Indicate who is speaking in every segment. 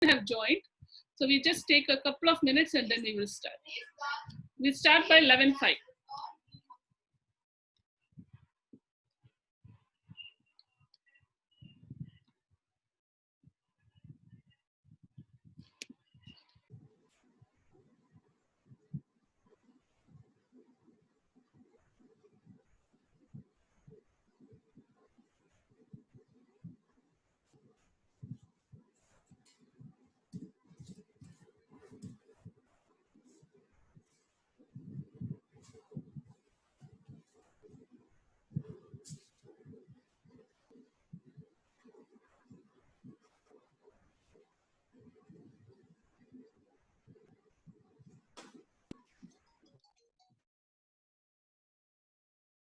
Speaker 1: have joined. So we just take a couple of minutes and then we will start. We start by 11:05.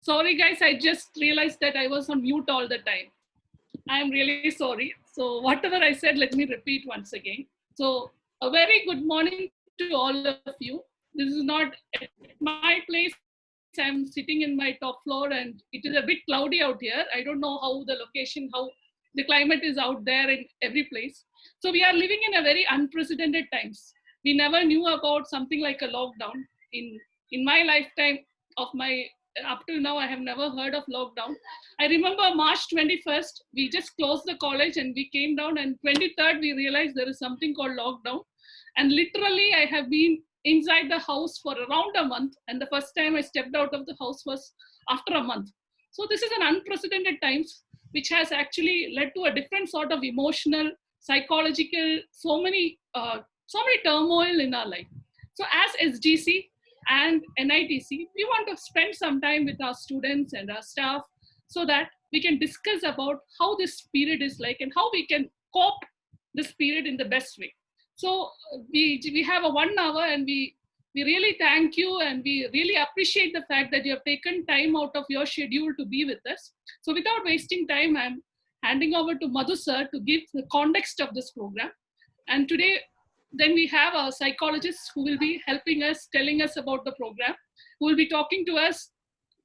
Speaker 1: Sorry guys, I just realized that I was on mute all the time. I'm really sorry. So whatever I said, let me repeat once again. So a very good morning to all of you. This is not at my place. I'm sitting in my top floor and it is a bit cloudy out here. I don't know how the location, how the climate is out there in every place. So we are living in a very unprecedented times. We never knew about something like a lockdown. In my lifetime of my, up till now, I have never heard of lockdown. I remember March 21st, we just closed the college and we came down, and 23rd, we realized there is something called lockdown. And literally, I have been inside the house for around a month. And the first time I stepped out of the house was after a month. So this is an unprecedented times, which has actually led to a different sort of emotional, psychological, so many turmoil in our life. So as SGC and NITC, we want to spend some time with our students and our staff so that we can discuss about how this period is like and how we can cope this period in the best way. So we have a 1 hour, and we really thank you, and we really appreciate the fact that you have taken time out of your schedule to be with us. So without wasting time, I'm handing over to Madhu sir to give the context of this program. And today, then we have a psychologist who will be helping us, telling us about the program, who will be talking to us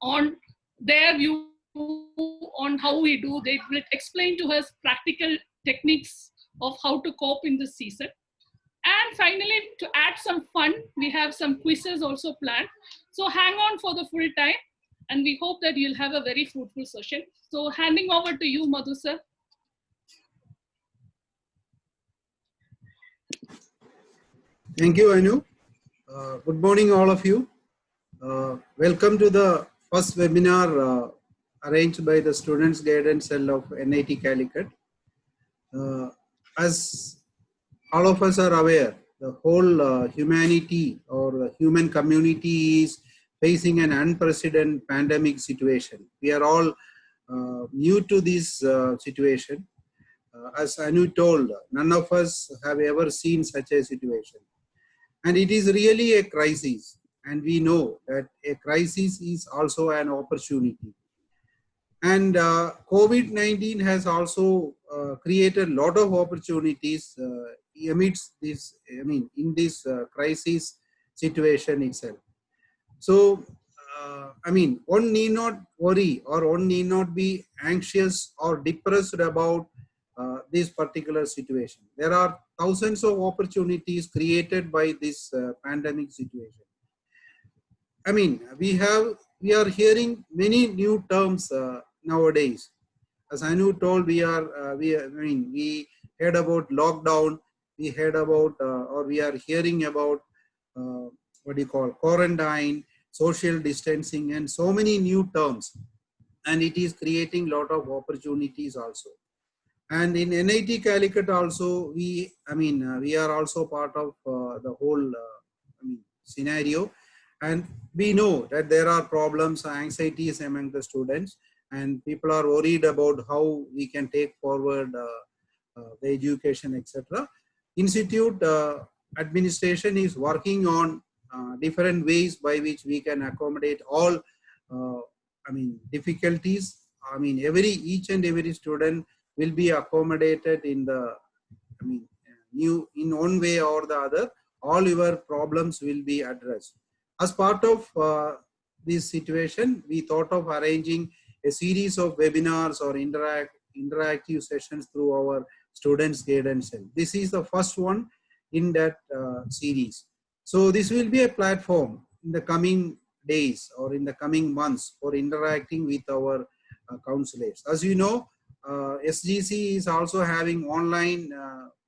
Speaker 1: on their view on how we do. They will explain to us practical techniques of how to cope in this season. And finally, to add some fun, we have some quizzes also planned. So hang on for the full time, and we hope that you'll have a very fruitful session. So handing over to you, Madhu sir.
Speaker 2: Thank you, Anu. Good morning, all of you. Welcome to the first webinar arranged by the Students Guidance Cell of NIT Calicut. As all of us are aware, the whole humanity or the human community is facing an unprecedented pandemic situation. We are all new to this situation. As Anu told, none of us have ever seen such a situation. And it is really a crisis. And we know that a crisis is also an opportunity. And COVID-19 has also created a lot of opportunities amidst this, in this crisis situation itself. So, one need not worry, or one need not be anxious or depressed about this particular situation. There are thousands of opportunities created by this pandemic situation. We are hearing many new terms nowadays. As Anu told, we heard about lockdown, we heard about, or we are hearing about quarantine, social distancing, and so many new terms. And it is creating a lot of opportunities also. And in NIT Calicut also, we are also part of the whole scenario. And we know that there are problems, anxieties among the students, and people are worried about how we can take forward the education, etc. Institute administration is working on different ways by which we can accommodate all difficulties. Each and every student will be accommodated in the in one way or the other. All your problems will be addressed. As part of this situation, we thought of arranging a series of webinars or interactive sessions through our Students Guidance Cell. This is the first one in that series. So this will be a platform in the coming days or in the coming months for interacting with our counselors. As you know, SGC is also having online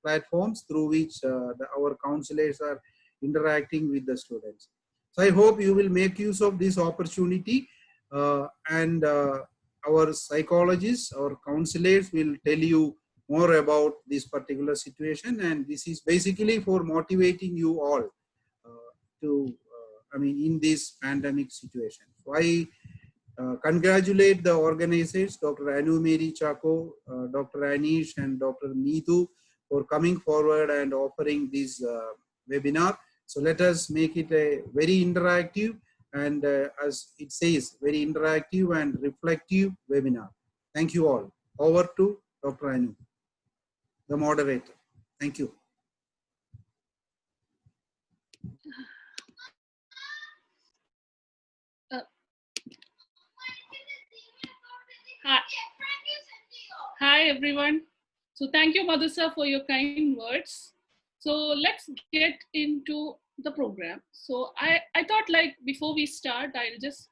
Speaker 2: platforms through which our counselors are interacting with the students. So I hope you will make use of this opportunity, and our psychologists or counselors will tell you more about this particular situation, and this is basically for motivating you all in this pandemic situation. So I congratulate the organizers, Dr. Anu Mary Chako, Dr. Anish, and Dr. Neetu for coming forward and offering this webinar. So let us make it a very interactive and as it says, very interactive and reflective webinar. Thank you all. Over to Dr. Anu, the moderator. Thank you.
Speaker 1: Hi everyone. So thank you, Madhusa, for your kind words. So let's get into the program. So I thought, like, before we start, I'll just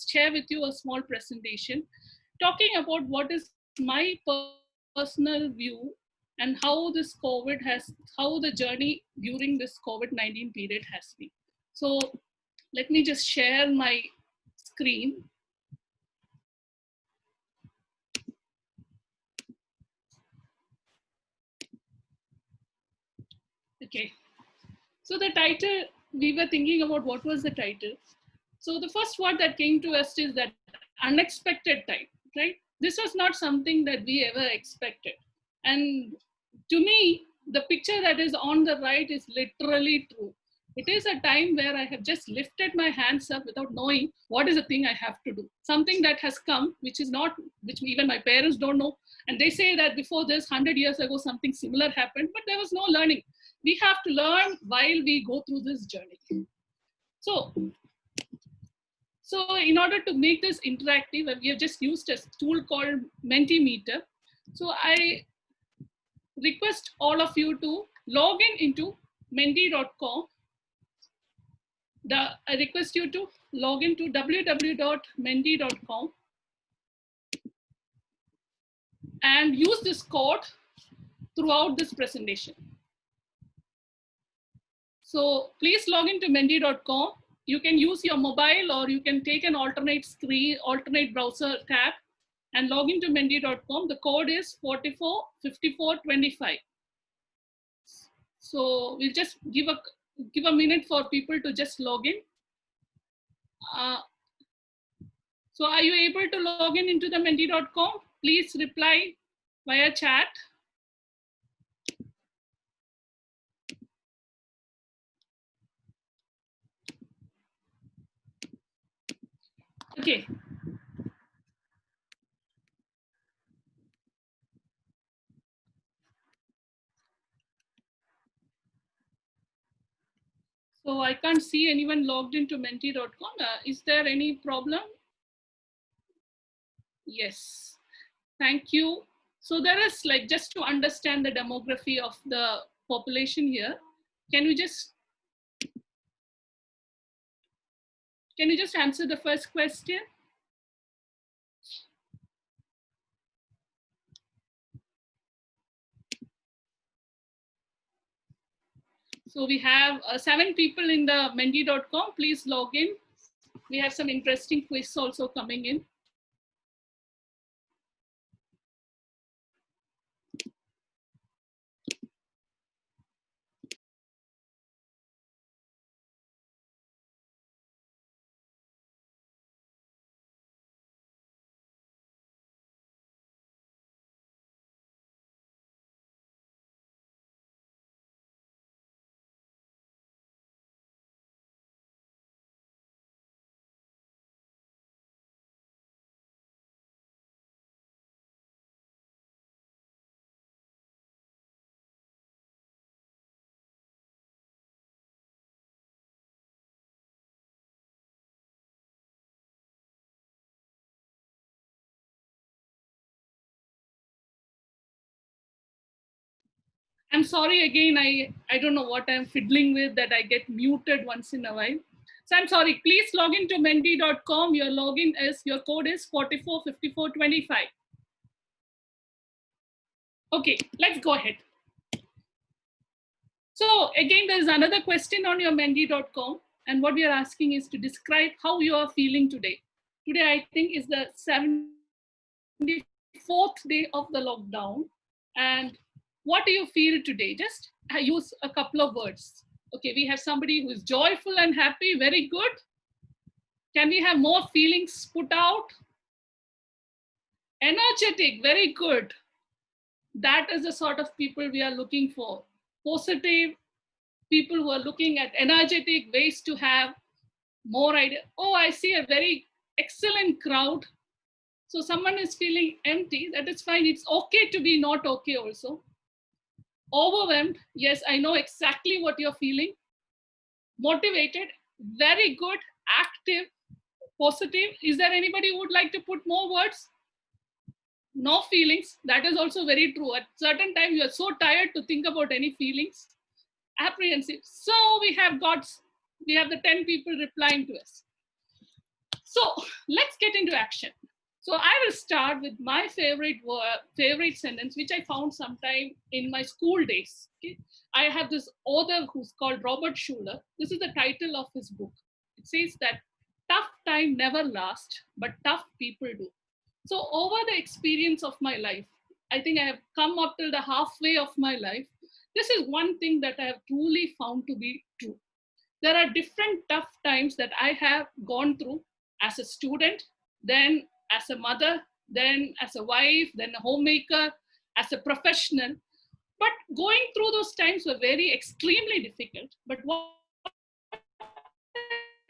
Speaker 1: share with you a small presentation talking about what is my personal view and how this how the journey during this COVID-19 period has been. So let me just share my screen. Okay. So the title, we were thinking about what was the title. So the first word that came to us is that unexpected time, right? This was not something that we ever expected. And to me, the picture that is on the right is literally true. It is a time where I have just lifted my hands up without knowing what is the thing I have to do. Something that has come, which even my parents don't know. And they say that before this, 100 years ago, something similar happened, but there was no learning. We have to learn while we go through this journey. So in order to make this interactive, we have just used a tool called Mentimeter. So I request all of you to log into menti.com. I request you to log into www.menti.com and use this code throughout this presentation. So please log into menti.com. You can use your mobile or you can take an alternate browser tab and log into menti.com. The code is 445425. So we'll just give a minute for people to just log in. So are you able to log in into the menti.com? Please reply via chat. Okay. So I can't see anyone logged into menti.com. Is there any problem? Yes. Thank you. So there is, like, just to understand the demography of the population here, can you just answer the first question? So we have 7 people in the menti.com. Please log in. We have some interesting quiz also coming in. I'm sorry again, I don't know what I'm fiddling with that I get muted once in a while. So I'm sorry, please log into menti.com. Your code is 445425. Okay, let's go ahead. So again, there's another question on your menti.com. And what we are asking is to describe how you are feeling today. Today, I think, is the 74th day of the lockdown. And what do you feel today? Just use a couple of words. Okay, we have somebody who is joyful and happy. Very good. Can we have more feelings put out? Energetic. Very good. That is the sort of people we are looking for. Positive people who are looking at energetic ways to have more idea. Oh, I see a very excellent crowd. So someone is feeling empty. That is fine. It's okay to be not okay also. Overwhelmed. Yes, I know exactly what you're feeling. Motivated. Very good. Active. Positive. Is there anybody who would like to put more words? No feelings. That is also very true. At certain time, you are so tired to think about any feelings. Apprehensive. So we have the 10 people replying to us. So let's get into action. So I will start with my favorite sentence, which I found sometime in my school days. Okay? I have this author who's called Robert Schuller. This is the title of his book. It says that tough time never lasts, but tough people do. So over the experience of my life, I think I have come up till the halfway of my life. This is one thing that I have truly found to be true. There are different tough times that I have gone through as a student, then as a mother, then as a wife, then a homemaker, as a professional. But going through those times were very extremely difficult. But what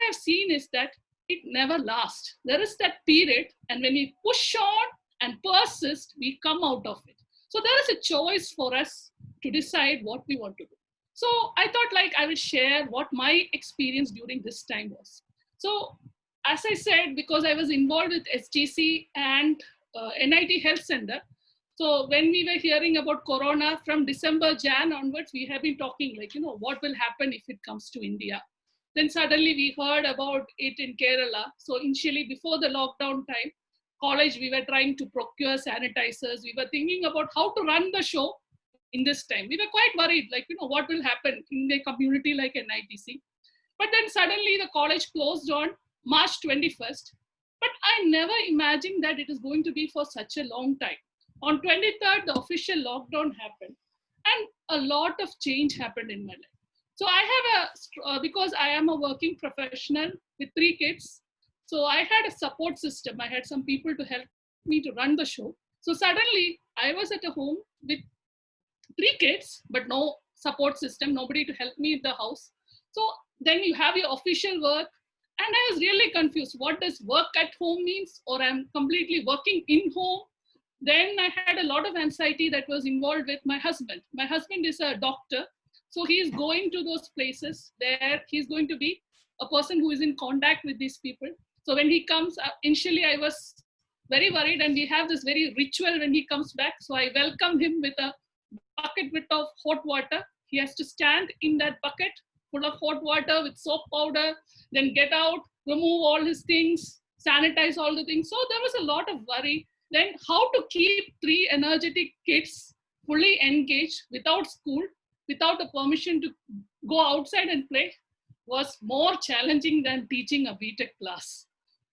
Speaker 1: I've seen is that it never lasts. There is that period, and when we push on and persist, we come out of it. So there is a choice for us to decide what we want to do. So I thought like I will share what my experience during this time was. So as I said, because I was involved with SGC and NIT Health Center, so when we were hearing about Corona from December, Jan onwards, we have been talking like, what will happen if it comes to India? Then suddenly we heard about it in Kerala. So initially before the lockdown time, college, we were trying to procure sanitizers. We were thinking about how to run the show in this time. We were quite worried, like, what will happen in a community like NITC. But then suddenly the college closed on March 21st. But I never imagined that it is going to be for such a long time. On 23rd, the official lockdown happened. And a lot of change happened in my life. So I have because I am a working professional with 3 kids. So I had a support system. I had some people to help me to run the show. So suddenly I was at a home with 3 kids, but no support system, nobody to help me in the house. So then you have your official work. And I was really confused. What does work at home means? Or I'm completely working in home. Then I had a lot of anxiety that was involved with my husband. My husband is a doctor. So he's going to those places where he's going to be a person who is in contact with these people. So when he comes, initially I was very worried, and we have this very ritual when he comes back. So I welcome him with a bucket with of hot water. He has to stand in that bucket full of hot water with soap powder, then get out, remove all his things, sanitize all the things. So there was a lot of worry. Then how to keep 3 energetic kids fully engaged without school, without the permission to go outside and play, was more challenging than teaching a BTech class.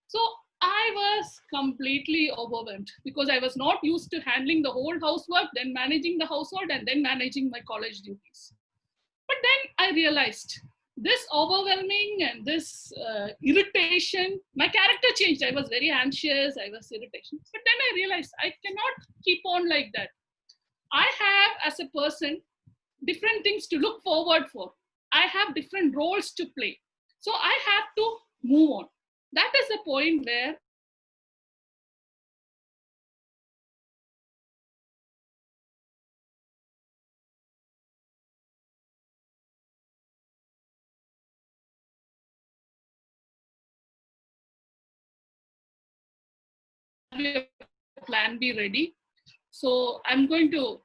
Speaker 1: So I was completely overwhelmed because I was not used to handling the whole housework, then managing the household, and then managing my college duties. But then I realized this overwhelming and this irritation, my character changed. I was very anxious, I was irritation. But then I realized I cannot keep on like that. I have, as a person, different things to look forward for. I have different roles to play. So I have to move on. That is the point where plan B ready. So I'm going to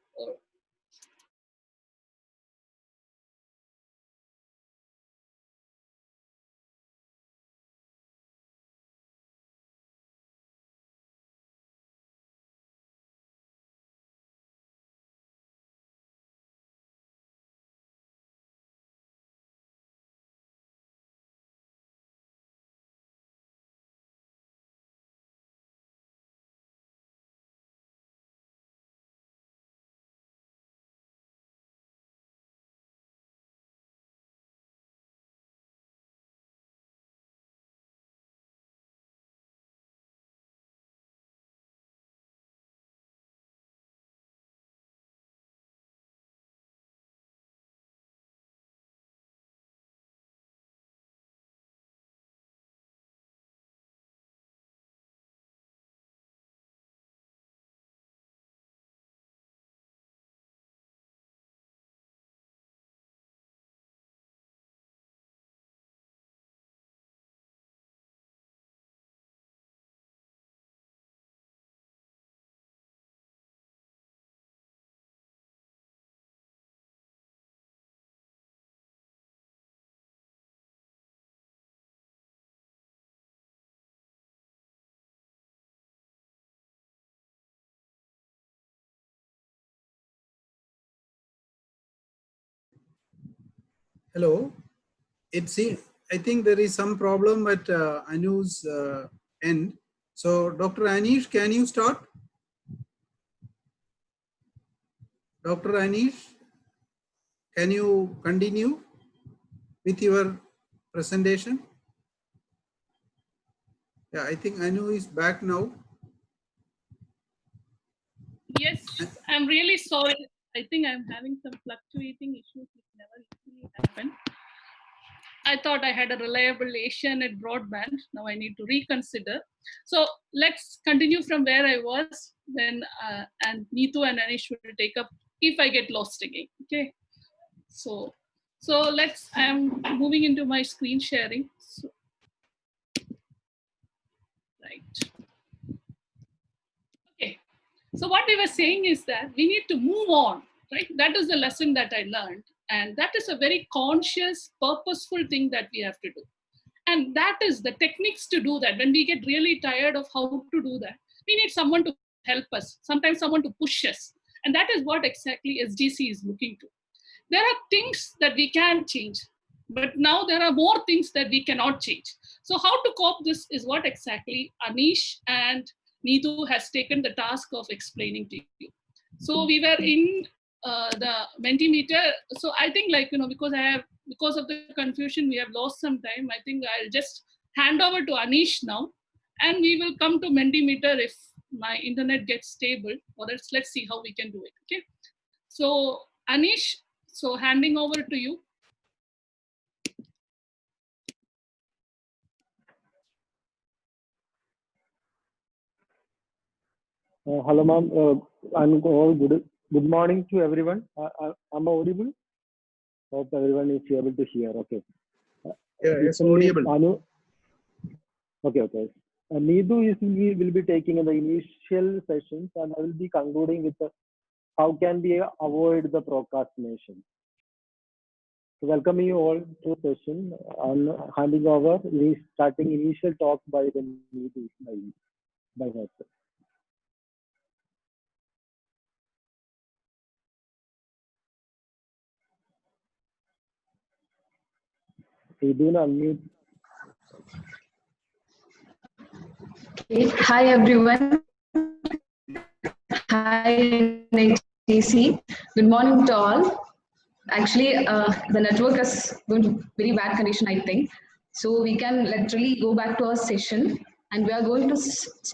Speaker 2: Hello. I think there is some problem at Anu's end. So, Dr. Anish, can you start? Dr. Anish, can you continue with your presentation? Yeah, I think Anu is back now.
Speaker 1: Yes, I'm really sorry. I think I'm having some fluctuating issues which never usually happen. I thought I had a reliable Asianet broadband. Now I need to reconsider. So let's continue from where I was. Then and Neetu and Anish will take up if I get lost again. Okay. So let's. I'm moving into my screen sharing. So, right. Okay. So what we were saying is that we need to move on, right? That is the lesson that I learned. And that is a very conscious, purposeful thing that we have to do. And that is the techniques to do that. When we get really tired of how to do that, we need someone to help us, sometimes someone to push us. And that is what exactly SDC is looking to. There are things that we can change, but now there are more things that we cannot change. So how to cope this is what exactly Anish and Neetu has taken the task of explaining to you. So we were in the Mentimeter. So I think, like, because of the confusion, we have lost some time. I think I'll just hand over to Anish now, and we will come to Mentimeter if my internet gets stable, or else let's see how we can do it. Okay. So Anish, so handing over to you.
Speaker 3: Hello, ma'am. I'm all good. Good morning to everyone. I'm audible. Hope everyone is able to hear. Okay.
Speaker 2: Yeah, it's
Speaker 3: Recently,
Speaker 2: audible.
Speaker 3: Anu. Okay. Needu will be taking the initial sessions, and I will be concluding with how can we avoid the procrastination. So welcome you all to the session. I'm handing over, starting initial talk by the Needu by herself. Needu, unmute.
Speaker 4: Okay. Hi everyone. Hi NITC. Good morning to all. Actually, the network is going to very bad condition, I think. So we can literally go back to our session, and we are going to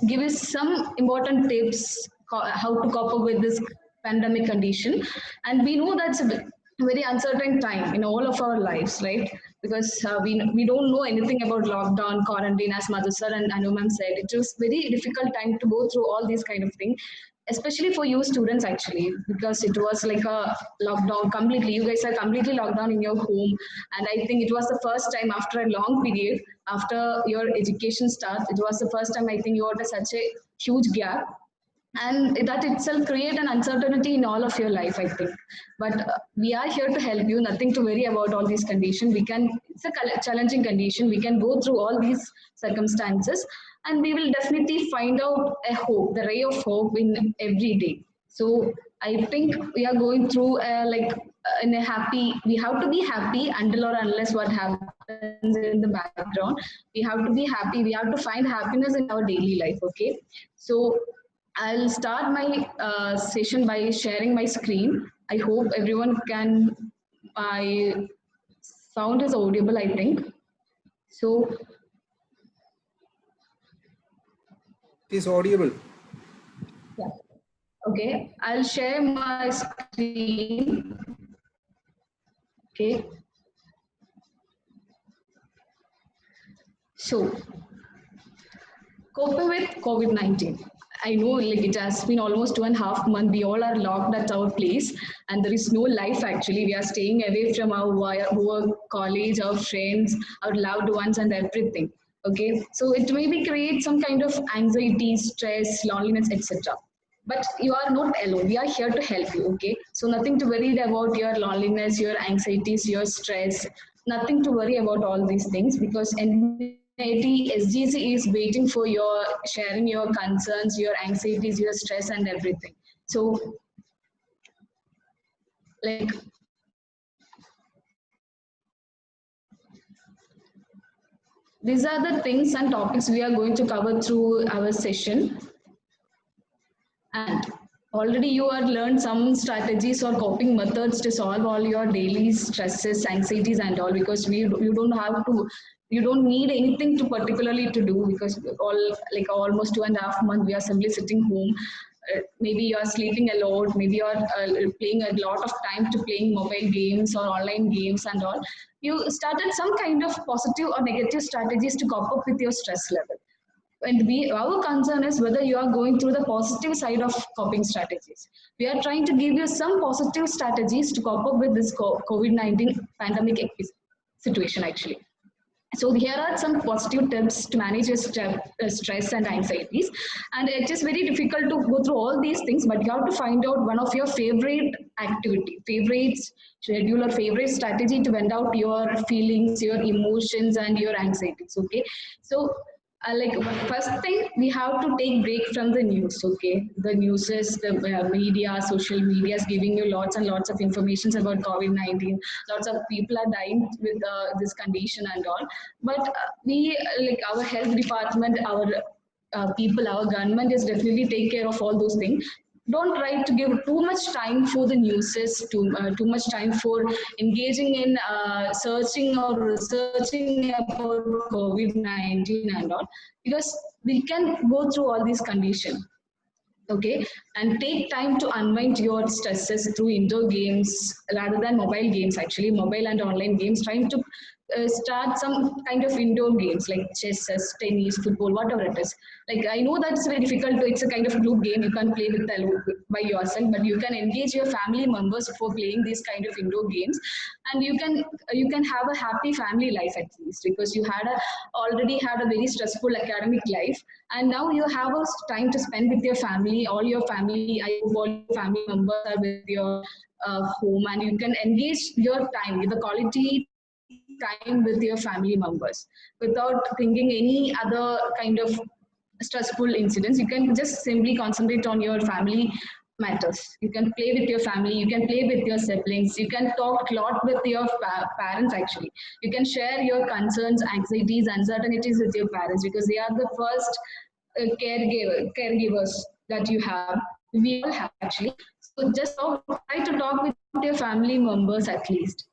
Speaker 4: give you some important tips how to cope up with this pandemic condition. And we know that's a very uncertain time in all of our lives, right? Because we don't know anything about lockdown, quarantine, as Madhu sir and Anu ma'am said. It was very difficult time to go through all these kind of things, especially for you students actually, because it was like a lockdown completely. You guys are completely locked down in your home, and I think it was the first time after a long period after your education starts. It was the first time I think you had such a huge gap, and that itself create an uncertainty in all of your life, I think. But we are here to help you. Nothing to worry about all these conditions. We can, it's a challenging condition, we can go through all these circumstances, and we will definitely find out a hope, the ray of hope in every day. So I think we are going through in a happy, we have to be happy until or unless what happens in the background. We have to be happy, we have to find happiness in our daily life. Okay, so I'll start my session by sharing my screen. I hope everyone can, my sound is audible, I think. So,
Speaker 2: It is audible.
Speaker 4: yeah. Okay, I'll share my screen. Okay. So, coping with COVID-19. I know like it has been almost 2.5 months. We all are locked at our place, and there is no life actually. We are staying away from our work, college, our friends, our loved ones, and everything. Okay, so it maybe create some kind of anxiety, stress, loneliness, etc. But you are not alone. We are here to help you. Okay, so nothing to worry about your loneliness, your anxieties, your stress. Nothing to worry about all these things, because NIT SGC is waiting for your sharing your concerns, your anxieties, your stress, and everything. So, like, these are the things and topics we are going to cover through our session. And already you have learned some strategies or coping methods to solve all your daily stresses, anxieties and all, because you don't have to, you don't need anything to particularly to do, because almost 2.5 months we are simply sitting home. Maybe you are sleeping a lot, maybe you are playing a lot of time to playing mobile games or online games and all. You started some kind of positive or negative strategies to cope up with your stress level. And our concern is whether you are going through the positive side of coping strategies. We are trying to give you some positive strategies to cope up with this COVID-19 pandemic situation actually. So here are some positive tips to manage your stress and anxieties. And it is very difficult to go through all these things, but you have to find out one of your favorite activity, favorite schedule or favorite strategy to vent out your feelings, your emotions and your anxieties, okay? So first thing, we have to take break from the news, okay? The news is the media, social media is giving you lots and lots of information about COVID-19. Lots of people are dying with this condition and all. But our health department, our people, our government is definitely take care of all those things. Don't try to give too much time for the newses, too much time for engaging in searching or researching about COVID-19 and all, because we can go through all these conditions. Okay, and take time to unwind your stresses through indoor games rather than mobile games. Actually, mobile and online games, trying to start some kind of indoor games like chess, tennis, football, whatever it is. Like, I know that's very difficult to, it's a kind of group game, you can't play with by yourself, but you can engage your family members for playing these kind of indoor games, and you can have a happy family life at least, because you already had a very stressful academic life, and now you have a time to spend with your family. All your family, I hope all your family members are with your home, and you can engage your time with the quality time with your family members without thinking any other kind of stressful incidents. You can just simply concentrate on your family matters. You can play with your family, you can play with your siblings, you can talk a lot with your parents actually. You can share your concerns, anxieties, uncertainties with your parents, because they are the first caregivers that you have. We all have actually. So just try to talk with your family members at least,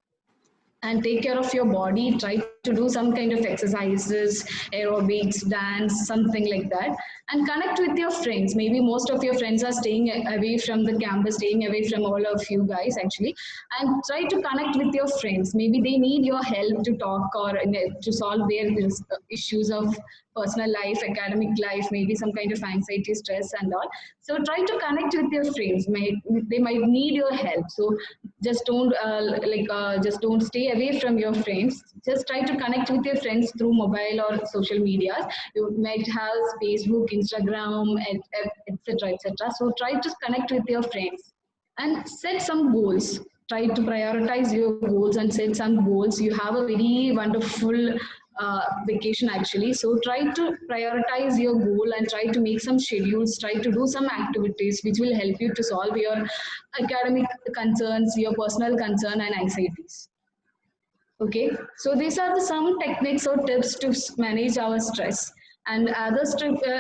Speaker 4: and take care of your body. Try to do some kind of exercises, aerobics, dance, something like that, and connect with your friends. Maybe most of your friends are staying away from the campus, staying away from all of you guys actually, and try to connect with your friends. Maybe they need your help to talk or to solve their issues of personal life, academic life, maybe some kind of anxiety, stress and all. So try to connect with your friends. They might need your help. So just don't just don't stay away from your friends. Just try to connect with your friends through mobile or social media. You might have Facebook, Instagram, etc., etc. So try to connect with your friends and set some goals. Try to prioritize your goals and set some goals. You have a very wonderful vacation actually, so try to prioritize your goal and try to make some schedules. Try to do some activities which will help you to solve your academic concerns, your personal concern and anxieties. Okay, so these are some techniques or tips to manage our stress. And others,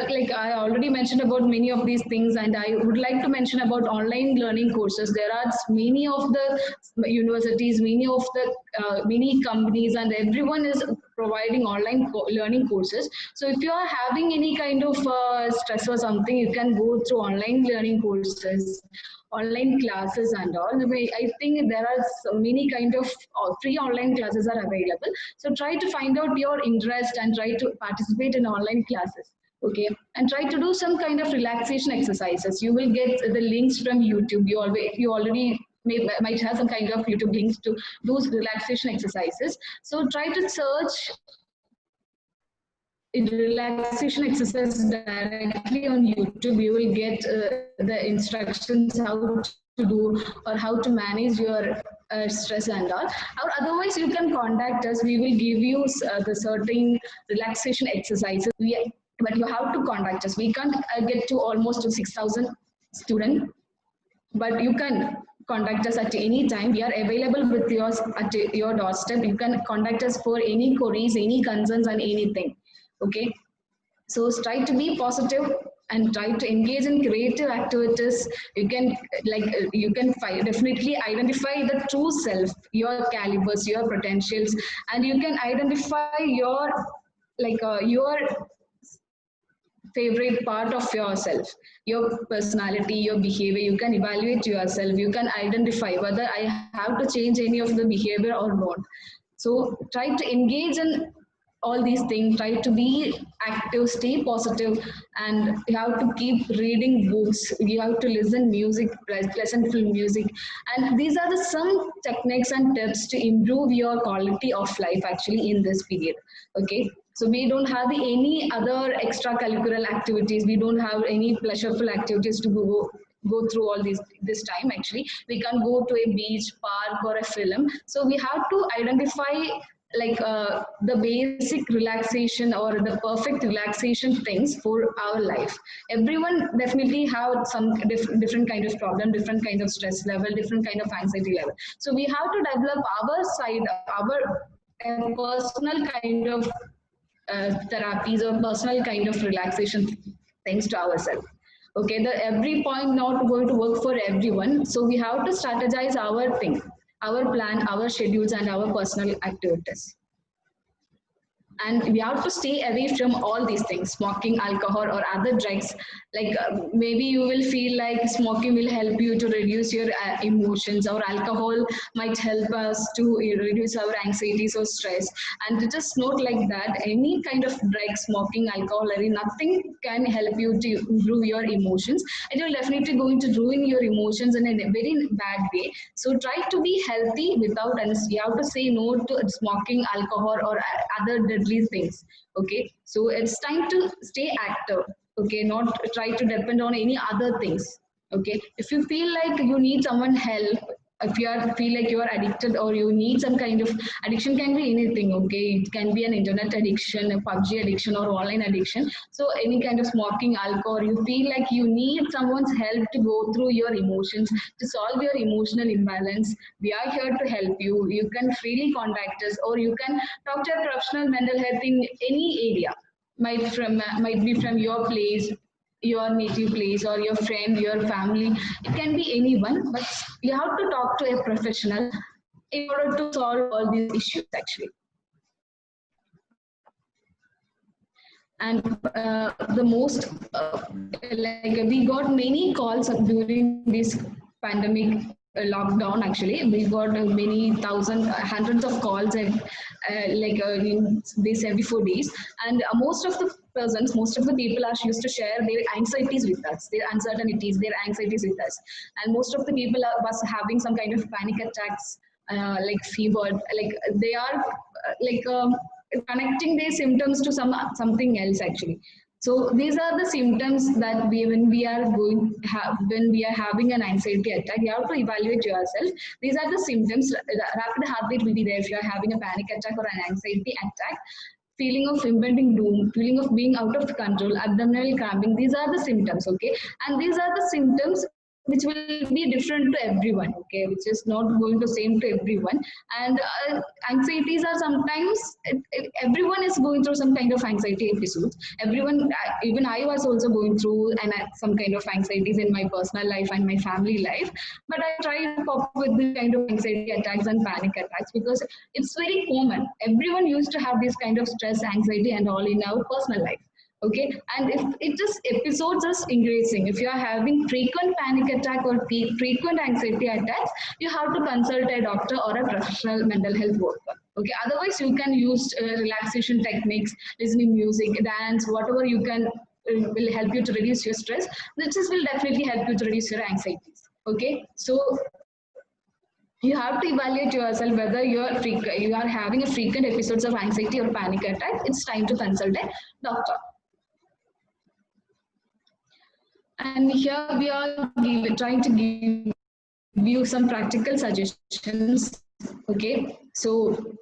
Speaker 4: like I already mentioned about many of these things, and I would like to mention about online learning courses. There are many of the universities, many companies, and everyone is providing online learning courses. So if you are having any kind of stress or something, you can go through online learning courses, online classes and all. I think there are so many kind of free online classes are available. So try to find out your interest and try to participate in online classes. Okay, and try to do some kind of relaxation exercises. You will get the links from YouTube. You already might have some kind of YouTube links to those relaxation exercises. So try to search relaxation exercise directly on YouTube. You will get the instructions how to do or how to manage your stress and all. Or otherwise, you can contact us. We will give you the certain relaxation exercises. But you have to contact us. We can't get to almost 6,000 students, but you can contact us at any time. We are available with yours at your doorstep. You can contact us for any queries, any concerns, and anything. Okay. So try to be positive and try to engage in creative activities. You can definitely identify the true self, your calibers, your potentials, and you can identify your your favorite part of yourself, your personality, your behavior. You can evaluate yourself. You can identify whether I have to change any of the behavior or not. So try to engage in all these things. Try to be active, stay positive, and you have to keep reading books. You have to listen music, pleasantful music, and these are the some techniques and tips to improve your quality of life actually in this period. Okay, so we don't have any other extracurricular activities. We don't have any pleasureful activities to go through all this time. Actually, we can go to a beach, park, or a film. So we have to identify the basic relaxation or the perfect relaxation things for our life. Everyone definitely have some different kind of problem, different kind of stress level, different kind of anxiety level. So we have to develop our side, our personal kind of therapies or personal kind of relaxation things to ourselves. Okay, the every point not going to work for everyone. So we have to strategize our thing, our plan, our schedules, and our personal activities. And we have to stay away from all these things, smoking, alcohol, or other drugs. Maybe you will feel like smoking will help you to reduce your emotions, or alcohol might help us to reduce our anxieties or stress. And it is not like that. Any kind of drug, smoking, alcohol, or nothing can help you to improve your emotions. It will definitely going to ruin your emotions in a very bad way. So try to be healthy without, and you have to say no to smoking, alcohol, or other deadly things. Okay, so it's time to stay active. Okay, not try to depend on any other things. Okay, if you feel like you need someone help, if you feel like you are addicted or you need some kind of addiction, can be anything. Okay, it can be an internet addiction, a PUBG addiction, or online addiction. So any kind of smoking, alcohol, you feel like you need someone's help to go through your emotions, to solve your emotional imbalance. We are here to help you. You can freely contact us, or you can talk to a professional mental health in any area. Might be from your place, your native place, or your friend, your family. It can be anyone, but you have to talk to a professional in order to solve all these issues actually. And the most we got many calls during this pandemic lockdown. Actually, we got many thousand, hundreds of calls in these 74 days. And most of the persons, most of the people are used to share their anxieties with us, their uncertainties, their anxieties with us. And most of the people was having some kind of panic attacks, like fever, like they are connecting their symptoms to something else actually. So these are the symptoms that when we are having an anxiety attack, you have to evaluate yourself. These are the symptoms. Rapid heart rate will be there if you are having a panic attack or an anxiety attack. Feeling of impending doom, feeling of being out of control, abdominal cramping. These are the symptoms, okay? And these are the symptoms which will be different to everyone, okay, which is not going to same to everyone. And anxieties are sometimes everyone is going through some kind of anxiety episodes. Everyone, even I was also going through some kind of anxieties in my personal life and my family life, but I try to cope with this kind of anxiety attacks and panic attacks because it's very common. Everyone used to have this kind of stress, anxiety, and all in our personal life. Okay, and if it just episodes is increasing, if you are having frequent panic attack or frequent anxiety attacks, you have to consult a doctor or a professional mental health worker. Okay, otherwise you can use relaxation techniques, listening music, dance, whatever you can will help you to reduce your stress. This will definitely help you to reduce your anxieties. Okay, so you have to evaluate yourself whether you are having a frequent episodes of anxiety or panic attack. It's time to consult a doctor. And here we are trying to give you some practical suggestions. Okay, so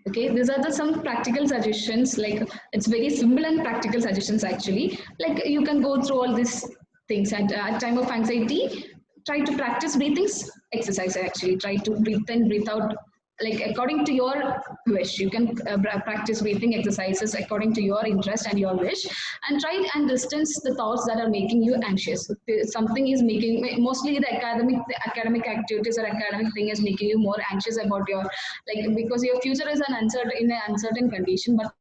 Speaker 4: Okay, these are the some practical suggestions. Like it's very simple and practical suggestions actually. Like you can go through all these things at time of anxiety. Try to practice breathing exercise. Actually, try to breathe in, breathe out. Like according to your wish, you can practice breathing exercises according to your interest and your wish, and try and distance the thoughts that are making you anxious. If something is making mostly the academic activities or academic thing is making you more anxious about your like because your future is an uncertain in an uncertain condition, but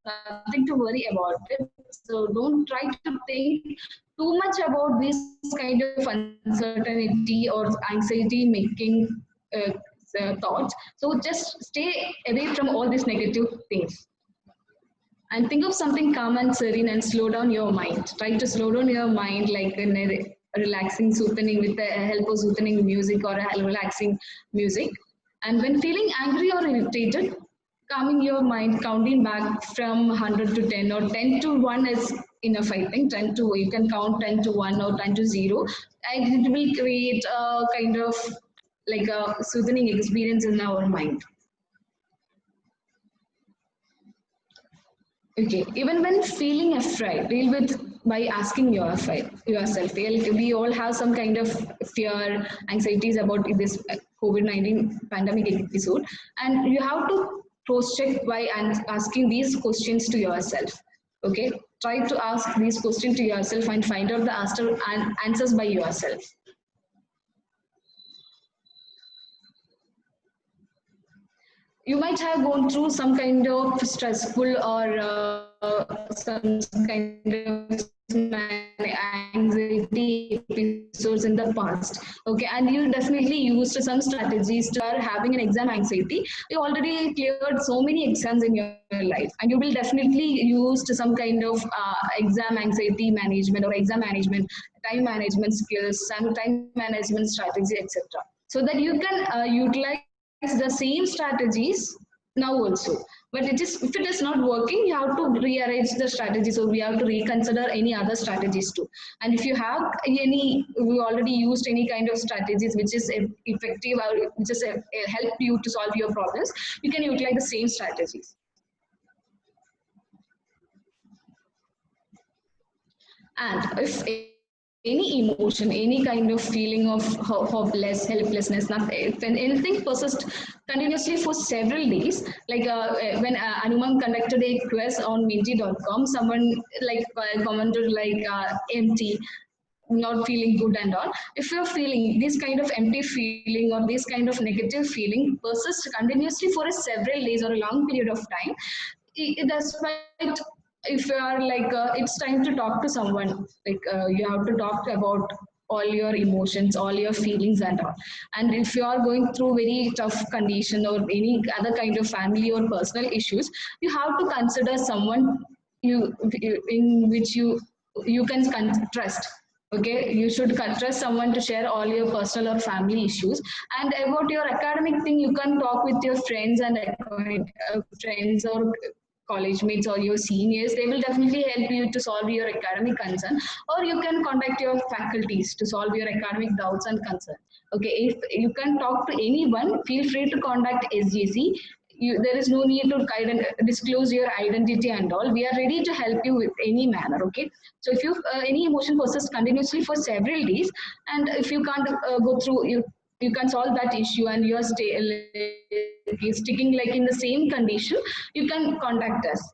Speaker 4: nothing to worry about it. So don't try to think too much about this kind of uncertainty or anxiety making thoughts. So just stay away from all these negative things and think of something calm and serene and slow down your mind. Try to slow down your mind like in a relaxing, soothing with the help of soothing music or a relaxing music. And when feeling angry or irritated, calming your mind, counting back from 100 to 10 or 10 to 1 is enough, I think. 10 to, you can count 10 to 1 or 10 to 0. And it will create a kind of like a soothing experience in our mind. Okay, even when feeling afraid, deal with by asking yourself. We all have some kind of fear, anxieties about this COVID-19 pandemic episode, and you have to cross-check by asking these questions to yourself. Okay, try to ask these questions to yourself and find out the answers by yourself. You might have gone through some kind of stressful or some kind of anxiety episodes in the past. Okay, and you definitely used some strategies to are having an exam anxiety. You already cleared so many exams in your life, and you will definitely use some kind of exam anxiety management or exam management, time management skills, and time management strategy, etc. So that you can utilize the same strategies now also. But it is if it is not working, you have to rearrange the strategies, or we have to reconsider any other strategies too. And if you have any, we already used any kind of strategies which is effective or which is help you to solve your problems, you can utilize the same strategies. And if any emotion, any kind of feeling of hopeless, helplessness, nothing, if anything persists continuously for several days, like when Anumam conducted a quiz on minty.com, someone like commented like empty, not feeling good and all. If you're feeling this kind of empty feeling or this kind of negative feeling persists continuously for a several days or a long period of time, that's why if you are like it's time to talk to someone, like you have to talk about all your emotions, all your feelings and all. And if you are going through very tough condition or any other kind of family or personal issues, you have to consider someone in which you can trust. Okay, you should trust someone to share all your personal or family issues. And about your academic thing, you can talk with your friends and friends or college mates or your seniors. They will definitely help you to solve your academic concern, or you can contact your faculties to solve your academic doubts and concern. Okay, if you can talk to anyone, feel free to contact SGC. There is no need to disclose your identity and all. We are ready to help you with any manner. Okay, so if you any emotion persists continuously for several days, and if you can't go through, you can solve that issue, and you're sticking like in the same condition, you can contact us.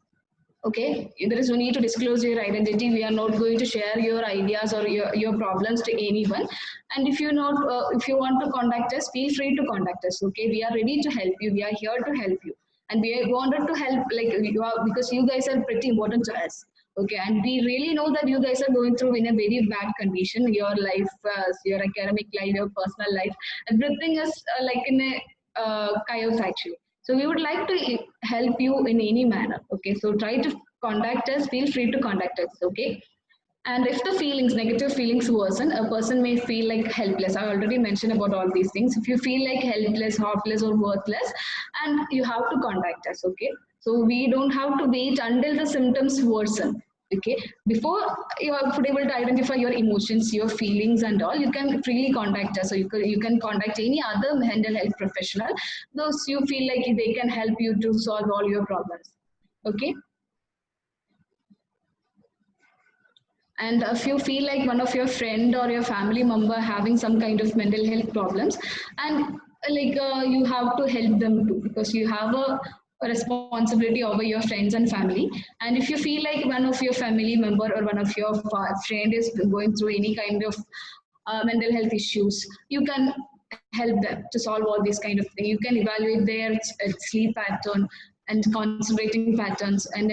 Speaker 4: Okay, there is no need to disclose your identity. We are not going to share your ideas or your problems to anyone. And if you not if you want to contact us, feel free to contact us. Okay, we are ready to help you. We are here to help you, and we wanted to help like you are, because you guys are pretty important to us. Okay, and we really know that you guys are going through in a very bad condition. Your life, your academic life, your personal life, everything is like in a chaos actually. So we would like to help you in any manner. Okay, so try to contact us. Feel free to contact us. Okay. And if the feelings, negative feelings worsen, a person may feel like helpless. I already mentioned about all these things. If you feel like helpless, hopeless, or worthless, and you have to contact us. Okay. So we don't have to wait until the symptoms worsen. Okay, before you are able to identify your emotions, your feelings and all, you can freely contact us. So you can contact any other mental health professional, those you feel like they can help you to solve all your problems. Okay. And if you feel like one of your friend or your family member having some kind of mental health problems, and you have to help them too, because you have a responsibility over your friends and family. And if you feel like one of your family member or one of your friend is going through any kind of mental health issues, you can help them to solve all these kind of things. You can evaluate their sleep pattern and concentrating patterns, and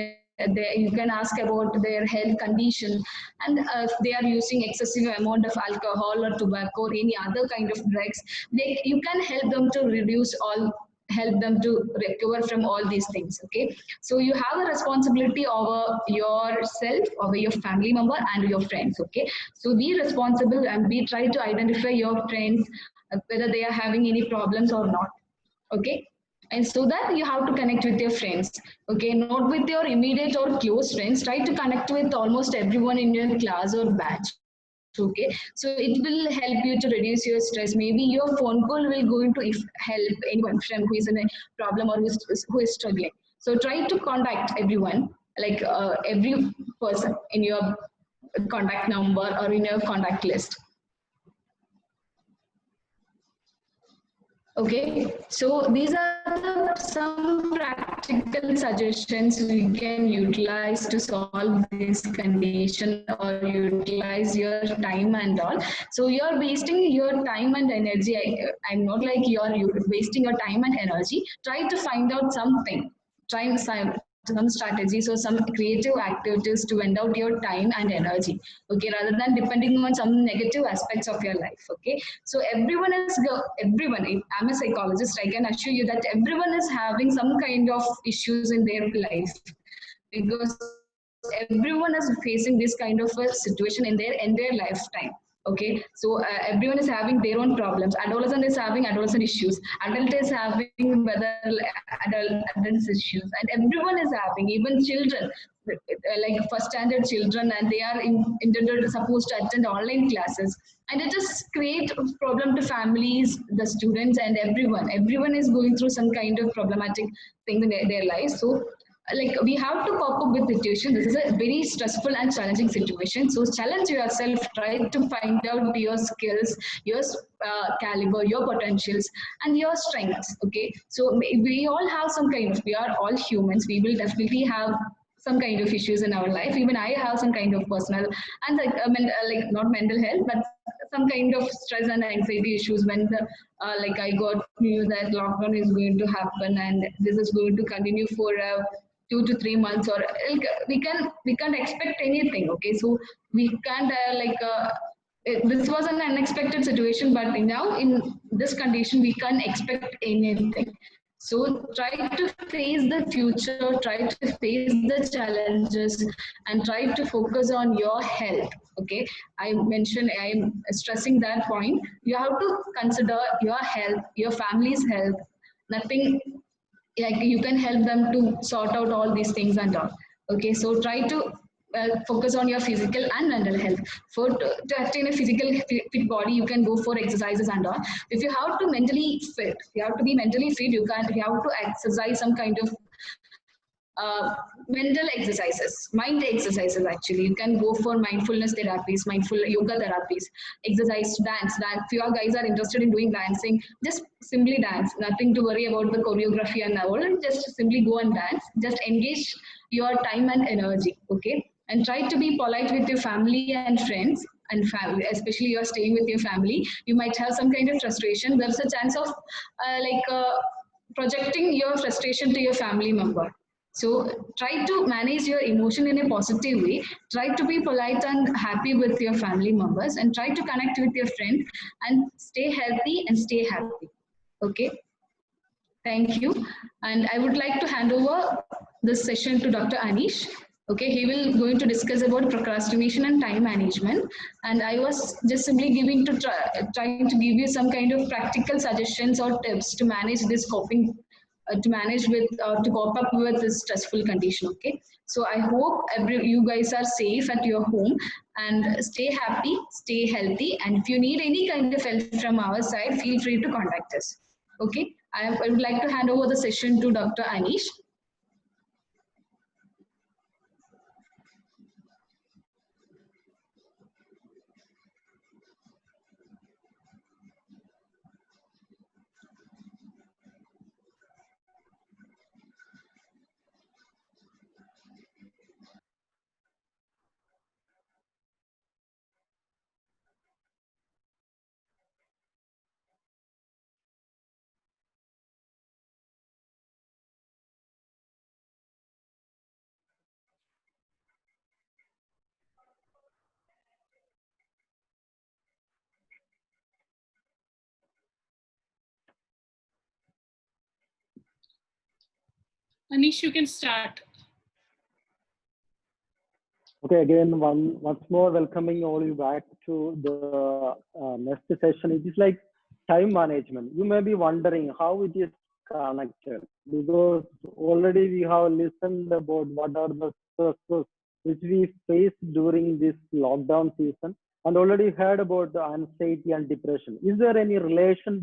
Speaker 4: you can ask about their health condition, and if they are using excessive amount of alcohol or tobacco or any other kind of drugs, you can help them to help them to recover from all these things. Okay, so you have a responsibility over yourself, over your family member and your friends. Okay, so be responsible and be try to identify your friends, whether they are having any problems or not. Okay, and so that you have to connect with your friends. Okay, not with your immediate or close friends, try to connect with almost everyone in your class or batch. Okay, so it will help you to reduce your stress. Maybe your phone call will going to help anyone friend who is in a problem or who is struggling. So try to contact everyone, every person in your contact number or in your contact list. Okay, so these are some practical suggestions we can utilize to solve this condition or utilize your time and all. So you're wasting your time and energy. I'm not like you're wasting your time and energy. Try to find out something. Try some strategies or some creative activities to end out your time and energy. Okay, rather than depending on some negative aspects of your life. Okay, so everyone, I'm a psychologist, I can assure you that everyone is having some kind of issues in their life, because everyone is facing this kind of a situation in their lifetime. Okay, so everyone is having their own problems. Adolescent is having adolescent issues, adult is having whether adult issues, and everyone is having, even children, like first standard children, and they are intended supposed to attend online classes, and it just create a problem to families, the students, and everyone is going through some kind of problematic thing in their lives. So we have to cope up with the situation. This is a very stressful and challenging situation. So challenge yourself, try to find out your skills, your caliber, your potentials, and your strengths. Okay, so we all have some kind of, we are all humans. We will definitely have some kind of issues in our life. Even I have some kind of personal and not mental health, but some kind of stress and anxiety issues when I got news that lockdown is going to happen and this is going to continue for 2 to 3 months, or we can't expect anything. Okay, so we can't this was an unexpected situation, but now in this condition we can't expect anything. So try to face the future, try to face the challenges, and try to focus on your health. Okay, I'm stressing that point. You have to consider your health, your family's health. Nothing like you can help them to sort out all these things and all. Okay, so try to focus on your physical and mental health. To attain a physical fit body, you can go for exercises and all. If you have to mentally fit, you have to be mentally fit. You have to exercise some kind of mental exercises, mind exercises. Actually, you can go for mindfulness therapies, mindful yoga therapies, exercise, dance. That if you guys are interested in doing dancing, just simply dance. Nothing to worry about the choreography and all. Just simply go and dance. Just engage your time and energy. Okay, and try to be polite with your family and friends. And family, especially you're staying with your family, you might have some kind of frustration. There's a chance of projecting your frustration to your family member. So try to manage your emotion in a positive way. Try to be polite and happy with your family members, and try to connect with your friends, and stay healthy and stay happy. Okay. Thank you. And I would like to hand over this session to Dr. Anish. Okay, he will going to discuss about procrastination and time management. And I was just simply trying to give you some kind of practical suggestions or tips to manage this coping to manage with, to cope up with this stressful condition. Okay, so I hope you guys are safe at your home and stay happy, stay healthy, and if you need any kind of help from our side, feel free to contact us. Okay, I would like to hand over the session to Dr. Anish.
Speaker 1: Anish, you can start.
Speaker 3: Okay, again, once more welcoming all you back to the next session. It is like time management. You may be wondering how it is connected, because already we have listened about what are the stresses which we face during this lockdown season, and already heard about the anxiety and depression. Is there any relation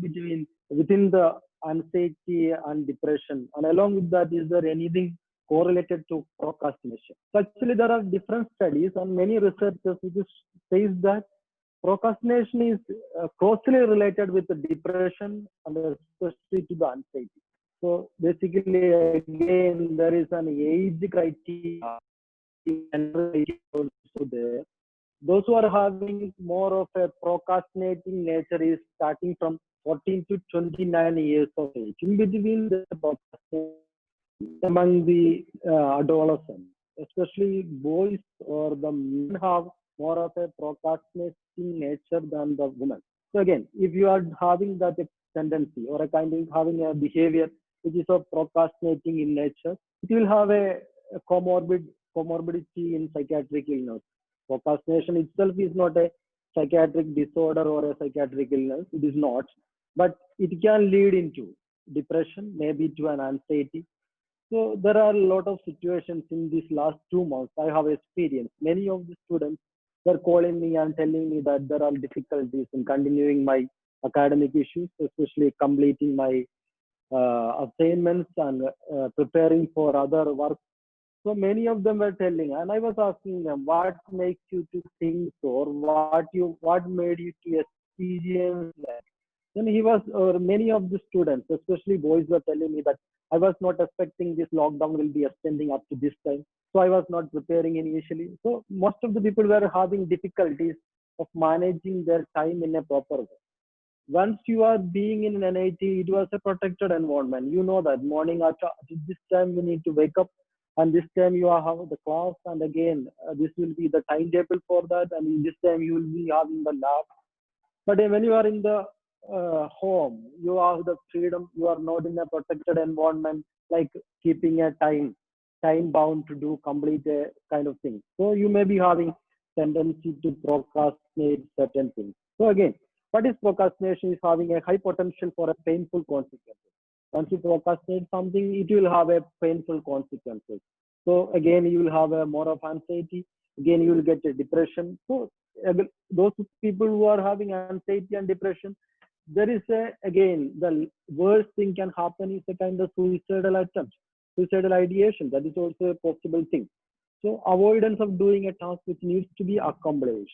Speaker 3: within the anxiety and depression? And along with that, is there anything correlated to procrastination? So actually, there are different studies and many researchers which says that procrastination is closely related with the depression and especially to the anxiety. So basically, again, there is an age criteria also there. Those who are having more of a procrastinating nature is starting from 14 to 29 years of age. In between, the procrastination among the adolescents, especially boys or the men have more of a procrastinating nature than the women. So again, if you are having that tendency or a kind of having a behavior which is of procrastinating in nature, it will have a comorbidity in psychiatric illness. Procrastination itself is not a psychiatric disorder or a psychiatric illness. It is not, but it can lead into depression, maybe to an anxiety. So there are a lot of situations in these last 2 months I have experienced. Many of the students were calling me and telling me that there are difficulties in continuing my academic issues, especially completing my assignments and preparing for other work. So many of them were telling, and I was asking them, what makes you to think so, or what made you to experience that? Then many of the students, especially boys, were telling me that I was not expecting this lockdown will be extending up to this time. So I was not preparing initially. So most of the people were having difficulties of managing their time in a proper way. Once you are being in an NIT, it was a protected environment. You know that morning at this time you need to wake up, and this time you are having the class, and again this will be the timetable for that, and in this time you will be having the lab. But when you are in the home, you have the freedom. You are not in a protected environment, like keeping a time bound to do complete a kind of thing. So you may be having tendency to procrastinate certain things. So again, what is procrastination? Is having a high potential for a painful consequences. Once you procrastinate something, it will have a painful consequences. So again, you will have a more of anxiety. Again, you will get a depression. So those people who are having anxiety and depression, there is again, the worst thing can happen is a kind of suicidal attempt, suicidal ideation. That is also a possible thing. So avoidance of doing a task which needs to be accomplished.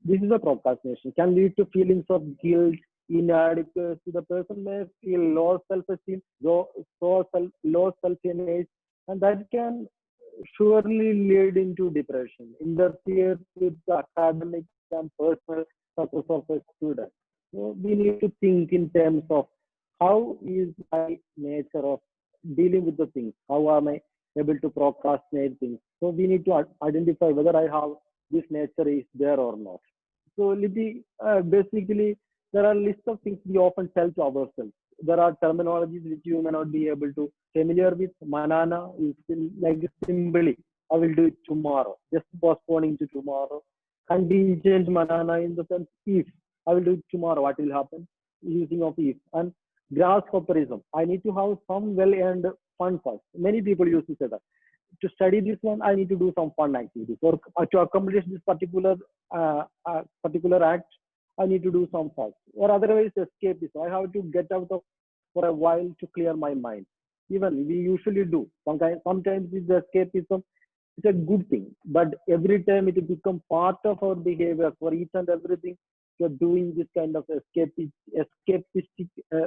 Speaker 3: This is a procrastination. Can lead to feelings of guilt, inadequacy. The person may feel low self-esteem, low self-image, and that can surely lead into depression, interfere with the academic and personal success of a student. So we need to think in terms of how is my nature of dealing with the things? How am I able to procrastinate things? So we need to identify whether I have this nature is there or not. So Libby, basically, there are lists of things we often tell to ourselves. There are terminologies which you may not be able to familiar with. Manana is like simply, I will do it tomorrow, just postponing to tomorrow. Contingent manana in the sense, if I will do it tomorrow, what will happen? Using of if. And grasshopperism. I need to have some well-earned fun first. Many people used to say that to study this one, I need to do some fun activities, or to accomplish this particular act, I need to do some fun, or otherwise escapism. I have to get out of for a while to clear my mind. Even we usually do. Sometimes it's escapism. It's a good thing, but every time it becomes part of our behavior for each and everything. You're doing this kind of escapistic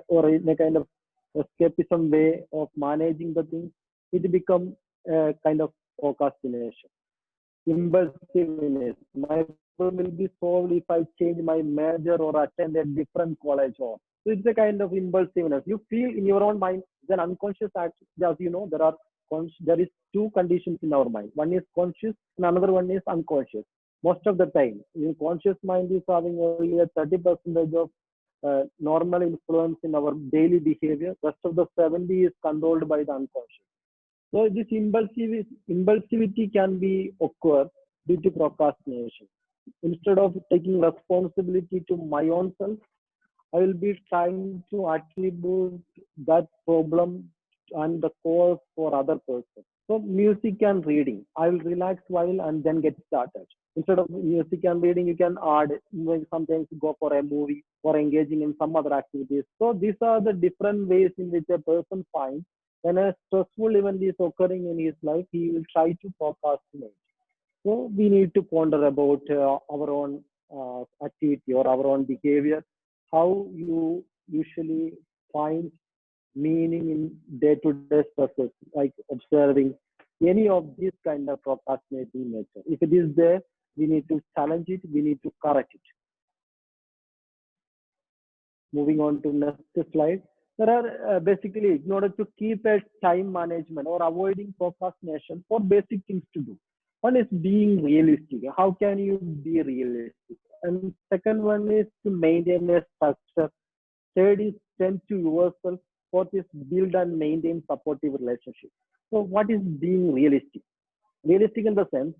Speaker 3: or in a kind of escapism way of managing the things. It becomes a kind of procrastination, impulsiveness. My problem will be solved if I change my major or attend a different college. Or so it's a kind of impulsiveness. You feel in your own mind. Then unconscious act. As you know, there is two conditions in our mind. One is conscious, and another one is unconscious. Most of the time, your conscious mind is having only a 30% of normal influence in our daily behavior. Rest of the 70 is controlled by the unconscious. So this impulsivity can be occur due to procrastination. Instead of taking responsibility to my own self, I will be trying to attribute that problem and the cause for other person. So music and reading. I will relax while and then get started. Instead of music and reading, you can add, sometimes go for a movie or engaging in some other activities. So these are the different ways in which a person finds when a stressful event is occurring in his life, he will try to procrastinate. So we need to ponder about our own activity or our own behavior, how you usually find meaning in day-to-day process, like observing any of this kind of procrastinating nature. If it is there, we need to challenge it, we need to correct it. Moving on to next slide. There are basically, in order to keep a time management or avoiding procrastination, four basic things to do. One is being realistic. How can you be realistic? And second one is to maintain a structure. Third is tend to yourself. Fourth is build and maintain supportive relationships. So what is being realistic? Realistic in the sense,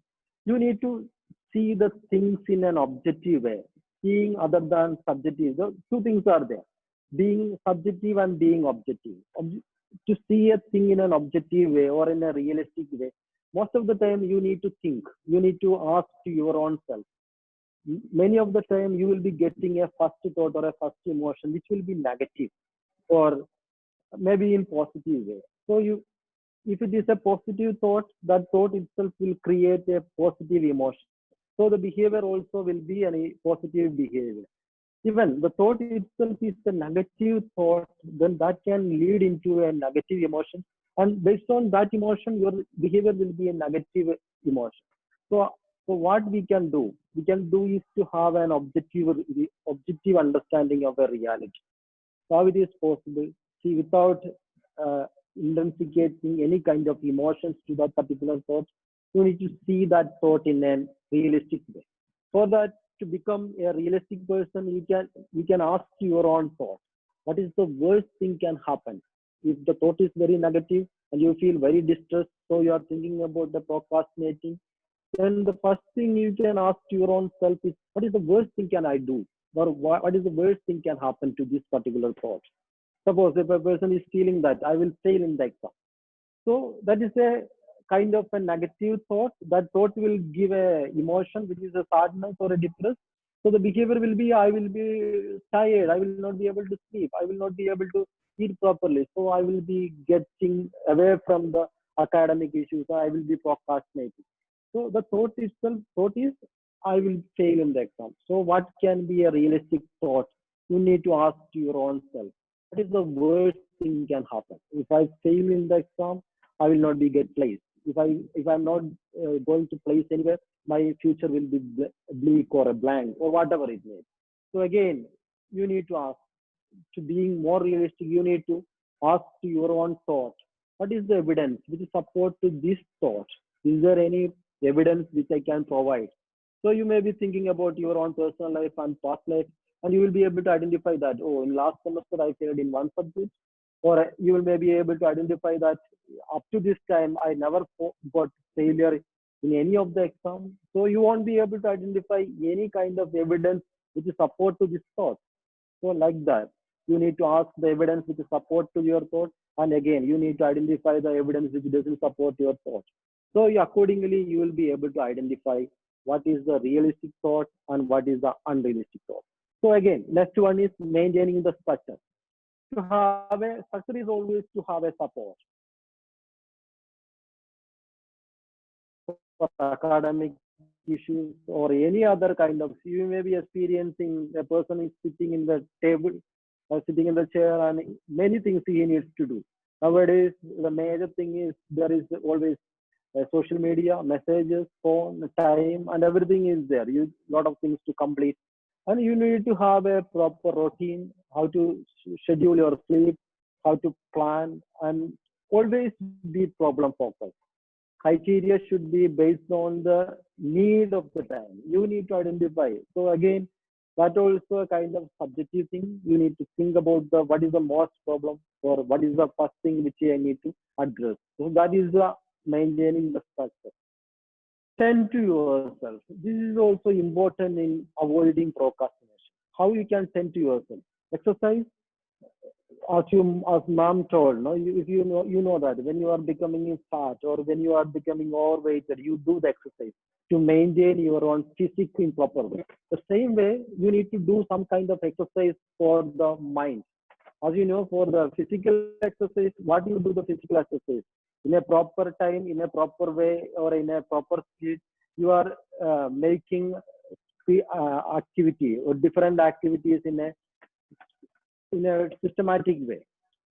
Speaker 3: you need to see the things in an objective way. Seeing other than subjective. The two things are there. Being subjective and being objective. To see a thing in an objective way or in a realistic way, most of the time you need to think. You need to ask to your own self. Many of the time you will be getting a first thought or a first emotion which will be negative or maybe in positive way. So if it is a positive thought, that thought itself will create a positive emotion. So the behavior also will be a positive behavior. Even the thought itself is a negative thought, then that can lead into a negative emotion. And based on that emotion, your behavior will be a negative emotion. So what we can do? We can do is to have an objective understanding of a reality. How it is possible? See, without uh, intensifying any kind of emotions to that particular thought, you need to see that thought in a realistic way. For that to become a realistic person, you can ask your own thought. What is the worst thing can happen? If the thought is very negative and you feel very distressed, so you are thinking about the procrastinating, then the first thing you can ask your own self is, what is the worst thing can I do? Or what is the worst thing can happen to this particular thought? Suppose if a person is feeling that I will fail in the exam. So that is a kind of a negative thought. That thought will give a emotion which is a sadness or a depress. So the behavior will be, I will be tired. I will not be able to sleep. I will not be able to eat properly. So I will be getting away from the academic issues. I will be procrastinating. So the thought is, I will fail in the exam. So what can be a realistic thought? You need to ask your own self. What is the worst thing can happen? If I fail in the exam, I will not be get placed. If I'm not going to place anywhere, my future will be bleak or a blank or whatever it may be. So again, you need to ask. To being more realistic, you need to ask to your own thought. What is the evidence which is support to this thought? Is there any evidence which I can provide? So you may be thinking about your own personal life and past life, and you will be able to identify that, oh, in last semester I failed in one subject, or you will maybe able to identify that up to this time I never got failure in any of the exam. So you won't be able to identify any kind of evidence which is support to this thought. So like that. You need to ask the evidence which support to your thought. And again, you need to identify the evidence which doesn't support your thought. So accordingly, you will be able to identify what is the realistic thought and what is the unrealistic thought. So again, next one is maintaining the structure. To have a structure is always to have a support. For academic issues or any other kind of, you may be experiencing a person is sitting in the table or sitting in the chair and many things he needs to do. Nowadays, the major thing is there is always social media, messages, phone, time, and everything is there. You lot of things to complete, and you need to have a proper routine, how to schedule your sleep, how to plan, and always be problem focused. Criteria should be based on the need of the time. You need to identify. So again, that also a kind of subjective thing. You need to think about the what is the most problem or what is the first thing which I need to address. So that is the maintaining the structure. Tend to yourself. This is also important in avoiding procrastination. How you can tend to yourself? Exercise, as mom told, no, if you know that when you are becoming fat or when you are becoming overweight, you do the exercise to maintain your own physique in proper way. The same way, you need to do some kind of exercise for the mind. As you know, for the physical exercise, what you do the physical exercise in a proper time, in a proper way, or in a proper speed, you are making activity or different activities in a systematic way.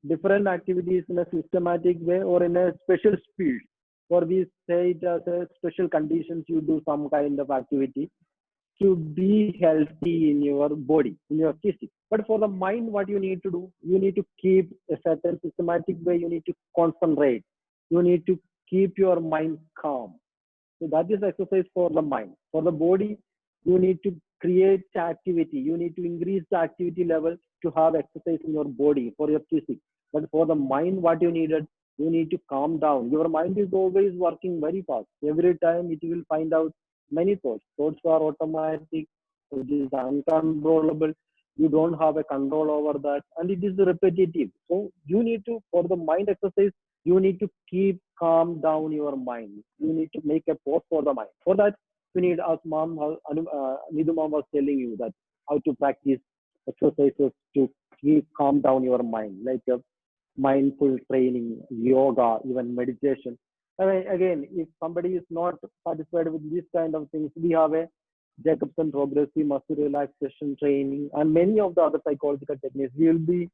Speaker 3: Different activities in a systematic way or in a special speed. Or we say it as a special conditions, you do some kind of activity to be healthy in your body, in your physique. But for the mind, what you need to do, you need to keep a certain systematic way, you need to concentrate. You need to keep your mind calm. So that is exercise for the mind. For the body, you need to create activity. You need to increase the activity level to have exercise in your body for your physique. But for the mind, what you needed, you need to calm down. Your mind is always working very fast. Every time it will find out many thoughts. Thoughts are automatic. It is uncontrollable. You don't have a control over that, and it is repetitive. So you need to, for the mind exercise, you need to keep calm down your mind. You need to make a pause for the mind. For that, you need, as Nidhu mom was telling you, that how to practice exercises to keep calm down your mind, like mindful training, yoga, even meditation. I mean, again, if somebody is not satisfied with these kind of things, we have a Jacobson progressive muscle relaxation training and many of the other psychological techniques. We will be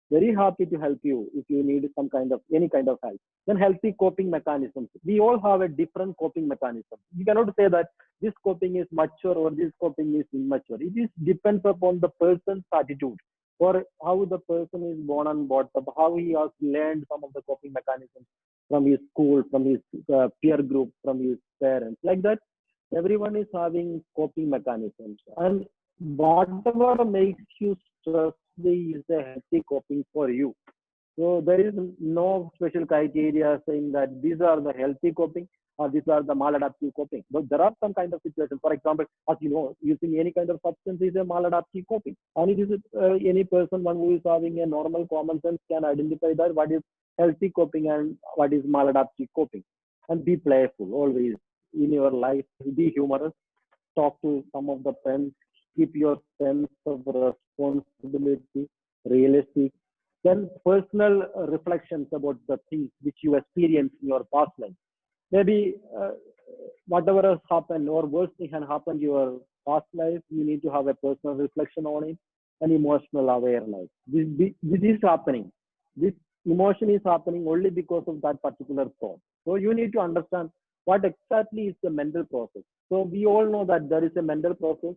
Speaker 3: very happy to help you if you need some kind of any kind of help. Then healthy coping mechanisms. We all have a different coping mechanism. You cannot say that this coping is mature or this coping is immature. It is depends upon the person's attitude or how the person is born and brought up, how he has learned some of the coping mechanisms from his school, from his peer group, from his parents. Like that, everyone is having coping mechanisms. And whatever makes you stress is a healthy coping for you. So there is no special criteria saying that these are the healthy coping or these are the maladaptive coping. But there are some kind of situations. For example, as you know, using any kind of substance is a maladaptive coping. And it is any person, one who is having a normal common sense can identify that what is healthy coping and what is maladaptive coping. And be playful always in your life. Be humorous. Talk to some of the friends. Keep your sense of responsibility realistic. Then personal reflections about the things which you experienced in your past life. Maybe whatever has happened or worst thing can happen in your past life, you need to have a personal reflection on it and emotional awareness. This is happening. This emotion is happening only because of that particular thought. So you need to understand what exactly is the mental process. So we all know that there is a mental process.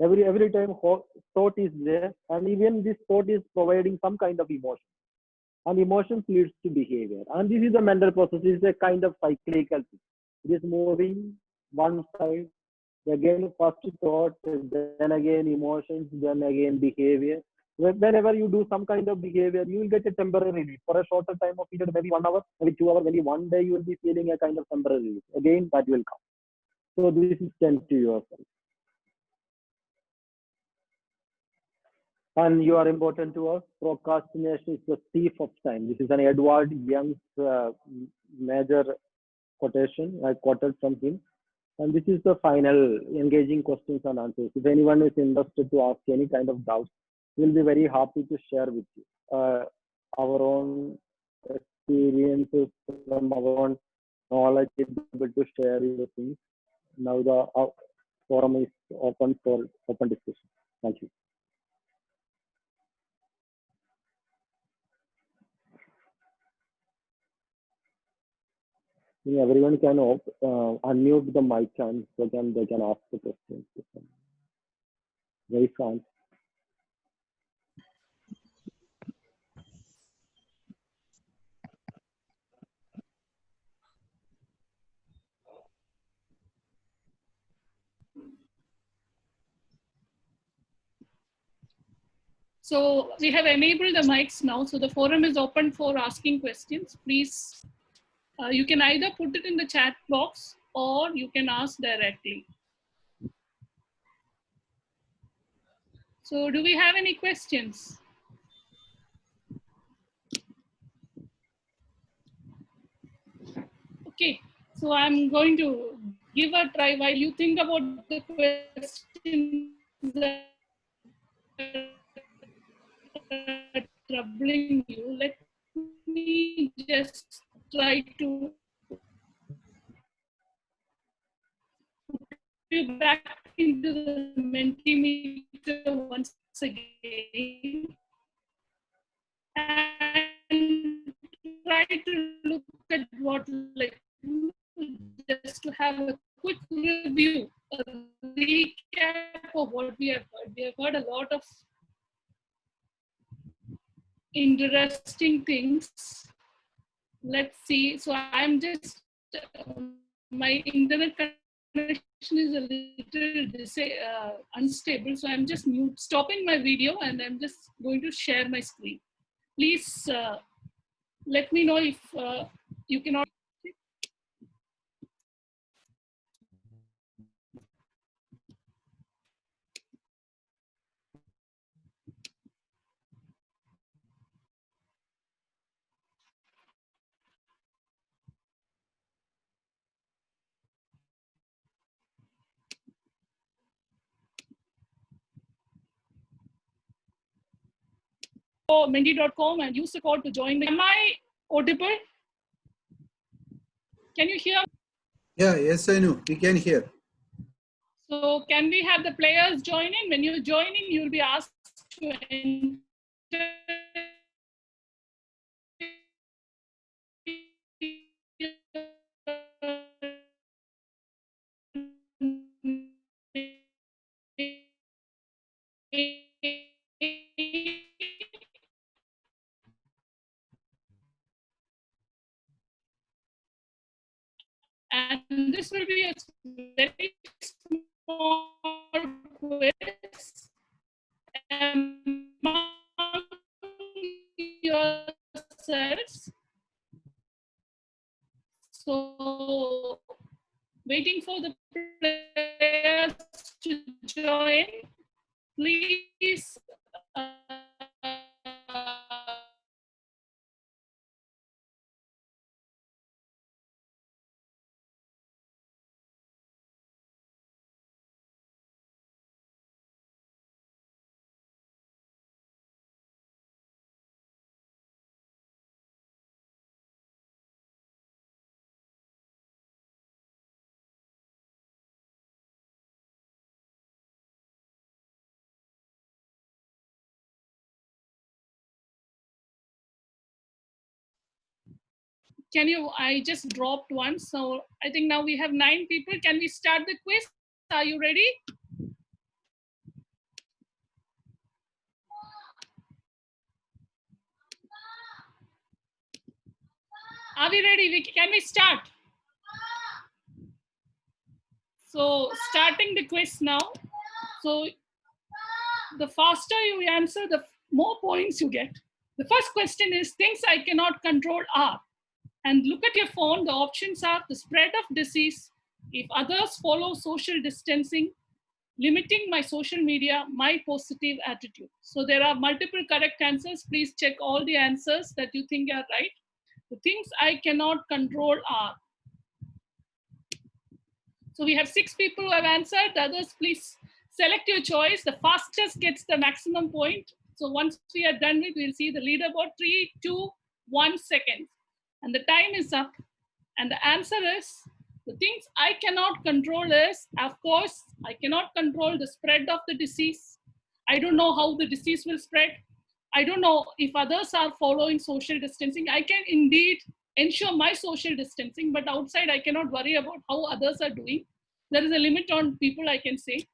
Speaker 3: Every time thought is there, and even this thought is providing some kind of emotion. And emotions leads to behavior. And this is a mental process. This is a kind of cyclical thing. It is moving one side, again first thought, then again emotions, then again behavior. Whenever you do some kind of behavior, you will get a temporary relief for a shorter time of period, maybe 1 hour, maybe 2 hours, maybe one day you will be feeling a kind of temporary relief. Again, that will come. So this is tend to yourself. And you are important to us. Procrastination is the thief of time. This is an Edward Young's major quotation. I quoted from him. And this is the final engaging questions and answers. If anyone is interested to ask any kind of doubts, we'll be very happy to share with you our own experiences from our own knowledge, able to share your things. Now the forum is open for open discussion. Thank you. Everyone can unmute the mic and they can ask the questions. Very fun.
Speaker 1: So we have enabled the mics now. So the forum is open for asking questions. Please, you can either put it in the chat box or you can ask directly. So do we have any questions? Okay, so I'm going to give a try while you think about the questions that are troubling you. Let me just try to put you back into the Mentimeter once again and try to look at what, like, just to have a quick review, a recap of what we have heard. We have heard a lot of interesting things. Let's see. So I'm just, my internet connection is a little unstable. So I'm just stopping my video and I'm just going to share my screen. Please let me know if you cannot. Menti.com and use the code to join. Am I audible? Can you hear?
Speaker 2: Yeah, yes, I know. We can hear.
Speaker 1: So can we have the players join in? When you join in, you'll be asked to enter and this will be a very small quiz among yourselves. So waiting for the players to join. Please can you, I just dropped one. So I think now we have 9 people. Can we start the quiz? Are you ready? Are we ready? Can we start? So starting the quiz now. So the faster you answer, the more points you get. The first question is, things I cannot control are. And look at your phone. The options are the spread of disease, if others follow social distancing, limiting my social media, my positive attitude. So there are multiple correct answers. Please check all the answers that you think are right. The things I cannot control are. So we have 6 people who have answered. The others, please select your choice. The fastest gets the maximum point. So once we are done with, we'll see the leaderboard. 3, 2, 1 second. And the time is up. And the answer is, the things I cannot control is, of course, I cannot control the spread of the disease. I don't know how the disease will spread. I don't know if others are following social distancing. I can indeed ensure my social distancing, but outside I cannot worry about how others are doing. There is a limit on people, I can say.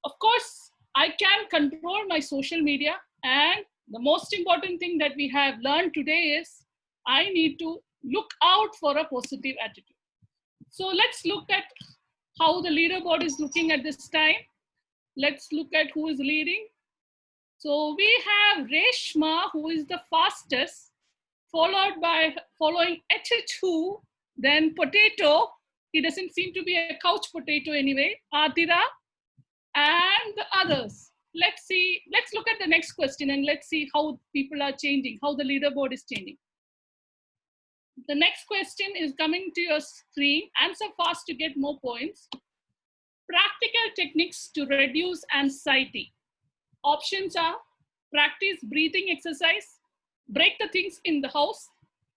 Speaker 1: Of course, I can control my social media, and the most important thing that we have learned today is I need to look out for a positive attitude. So let's look at how the leaderboard is looking at this time. Let's look at who is leading. So we have Reshma, who is the fastest, following HH2, then Potato. He doesn't seem to be a couch potato anyway. Adira and the others. Let's look at the next question and let's see how people are changing, how the leaderboard is changing. The next question is coming to your screen. Answer fast to get more points. Practical techniques to reduce anxiety. Options are: practice breathing exercise, break the things in the house,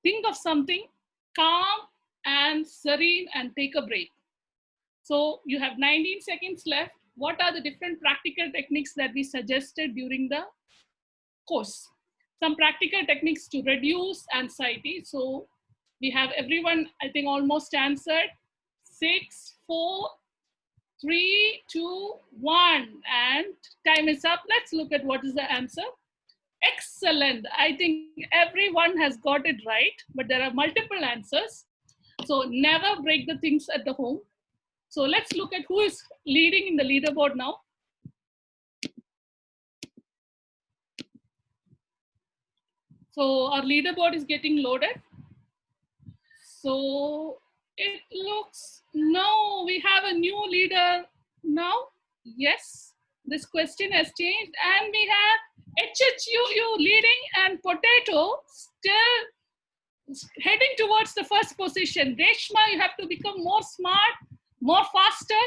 Speaker 1: think of something, calm and serene and take a break. So you have 19 seconds left. What are the different practical techniques that we suggested during the course? Some practical techniques to reduce anxiety. So we have everyone, I think, almost answered. 6, 4, 3, 2, 1, and time is up. Let's look at what is the answer. Excellent. I think everyone has got it right, but there are multiple answers. So never break the things at the home. So let's look at who is leading in the leaderboard now. So our leaderboard is getting loaded. So it looks, no, we have a new leader now. Yes, this question has changed, and we have HHUU leading and Potato still heading towards the first position. Reshma, you have to become more smart, more faster.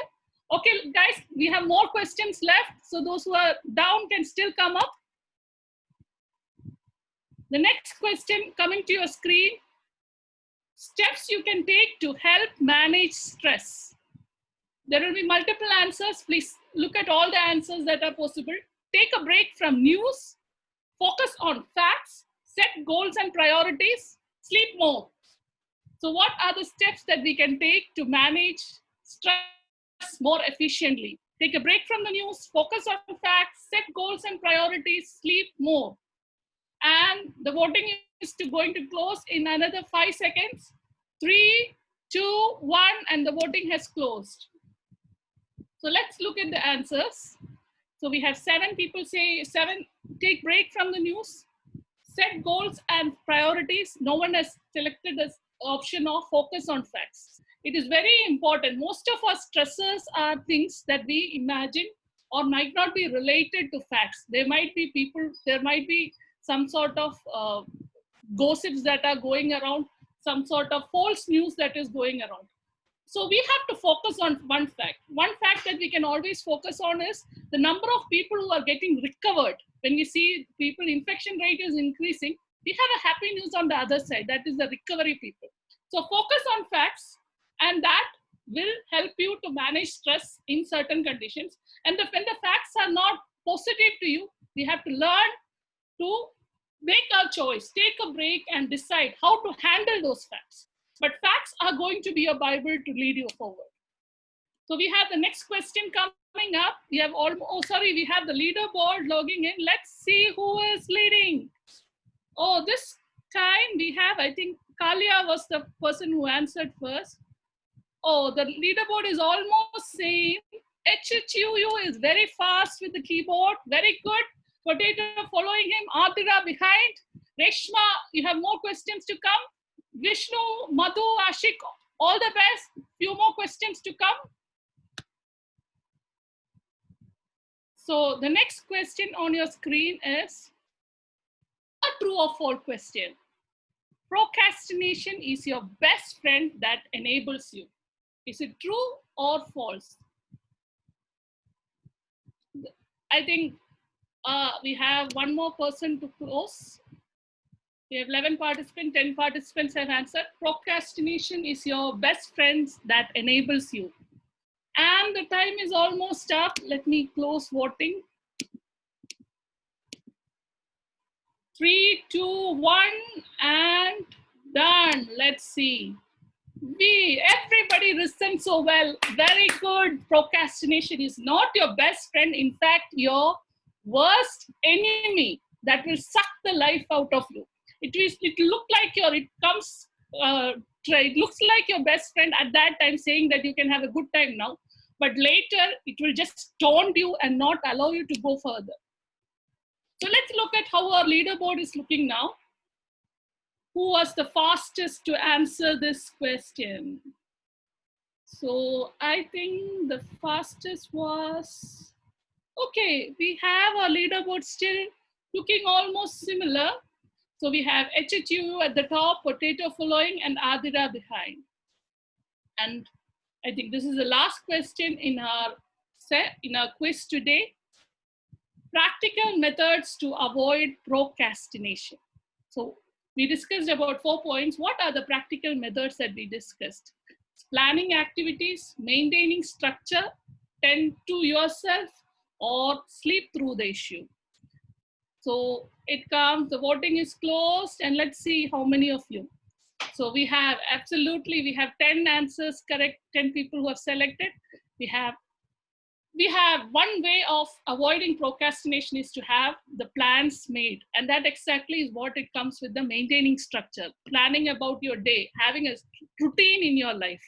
Speaker 1: Okay, guys, we have more questions left. So those who are down can still come up. The next question coming to your screen. Steps you can take to help manage stress. There will be multiple answers. Please look at all the answers that are possible. Take a break from news. Focus on facts. Set goals and priorities. Sleep more. So what are the steps that we can take to manage stress more efficiently? Take a break from the news. Focus on facts. Set goals and priorities. Sleep more. And the voting is going to close in another 5 seconds. 3, 2, 1, and the voting has closed. So let's look at the answers. So we have 7 people say 7, take break from the news, set goals and priorities. No one has selected the option of focus on facts. It is very important. Most of our stressors are things that we imagine or might not be related to facts. There might be people, there might be some sort of gossips that are going around, some sort of false news that is going around. So we have to focus on one fact. One fact that we can always focus on is the number of people who are getting recovered. When we see people, infection rate is increasing, we have a happy news on the other side. That is the recovery people. So focus on facts, and that will help you to manage stress in certain conditions. And when the facts are not positive to you, we have to learn to make a choice, take a break and decide how to handle those facts. But facts are going to be a Bible to lead you forward. So we have the next question coming up. We have we have the leaderboard logging in. Let's see who is leading. Oh, this time we have, I think Kalia was the person who answered first. Oh, the leaderboard is almost same. HHUU is very fast with the keyboard. Very good. Potato following him. Adira behind. Reshma, you have more questions to come. Vishnu, Madhu, Ashik, all the best. Few more questions to come. So the next question on your screen is a true or false question. Procrastination is your best friend that enables you. Is it true or false? I think we have one more person to close. We have 11 participants, 10 participants have answered. Procrastination is your best friend that enables you. And the time is almost up. Let me close voting. 3, 2, 1, and done. Let's see. Everybody listened so well. Very good. Procrastination is not your best friend. In fact, your worst enemy that will suck the life out of you. It looks like your best friend at that time saying that you can have a good time now, but later it will just taunt you and not allow you to go further. So let's look at how our leaderboard is looking now. Who was the fastest to answer this question? So I think the fastest was, okay, we have our leaderboard still looking almost similar. So we have HHU at the top, Potato following, and Adira behind. And I think this is the last question in our quiz today. Practical methods to avoid procrastination. So we discussed about 4 points. What are the practical methods that we discussed? Planning activities, maintaining structure, tend to yourself, or sleep through the issue. So it comes, the voting is closed, and let's see how many of you. So we have 10 answers correct, 10 people who have selected. We have one way of avoiding procrastination is to have the plans made. And that exactly is what it comes with the maintaining structure, planning about your day, having a routine in your life.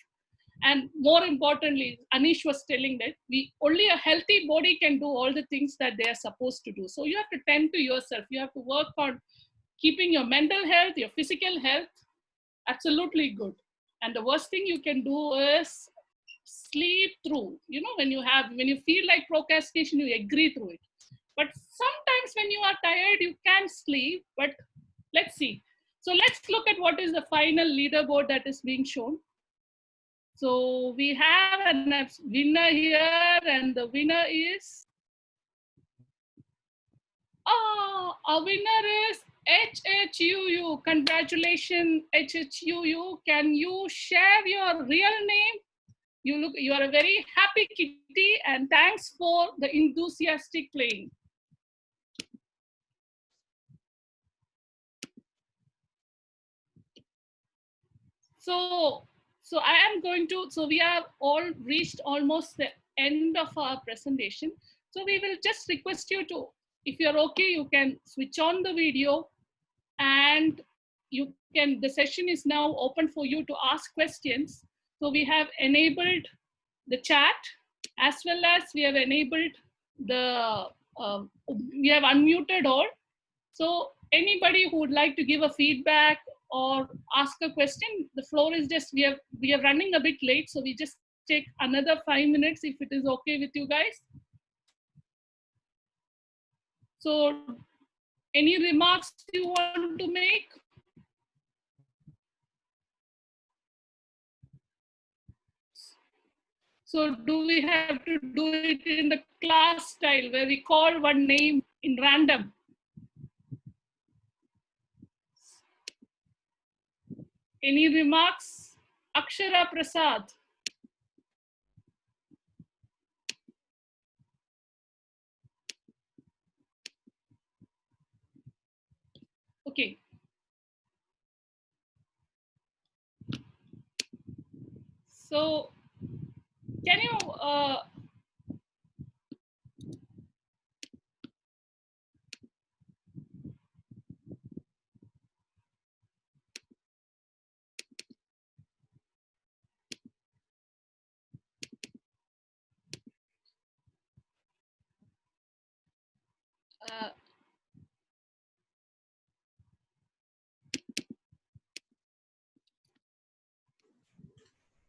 Speaker 1: And more importantly, Anish was telling that only a healthy body can do all the things that they are supposed to do. So you have to tend to yourself. You have to work on keeping your mental health, your physical health, absolutely good. And the worst thing you can do is sleep through. When you feel like procrastination, you agree through it. But sometimes when you are tired, you can sleep. But let's see. So let's look at what is the final leaderboard that is being shown. So we have a winner here, and the winner is, our winner is HHUU. Congratulations, HHUU. Can you share your real name? You are a very happy kitty, and thanks for the enthusiastic playing. So we have all reached almost the end of our presentation. So we will just request you to, if you're okay, you can switch on the video, and the session is now open for you to ask questions. So we have enabled the chat, as well as we have enabled we have unmuted all. So anybody who would like to give a feedback or ask a question, the floor is just, we are running a bit late, so we just take another 5 minutes if it is okay with you guys. So any remarks you want to make? So do we have to do it in the class style where we call one name in random? Any remarks? Akshara Prasad. Okay. So can you,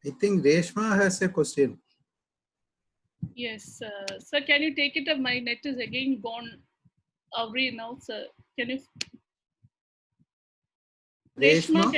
Speaker 2: I think Reshma has a question.
Speaker 1: Yes, sir, can you take it up? My net is again gone away now, sir. Can you, Reshma,
Speaker 2: Reshma?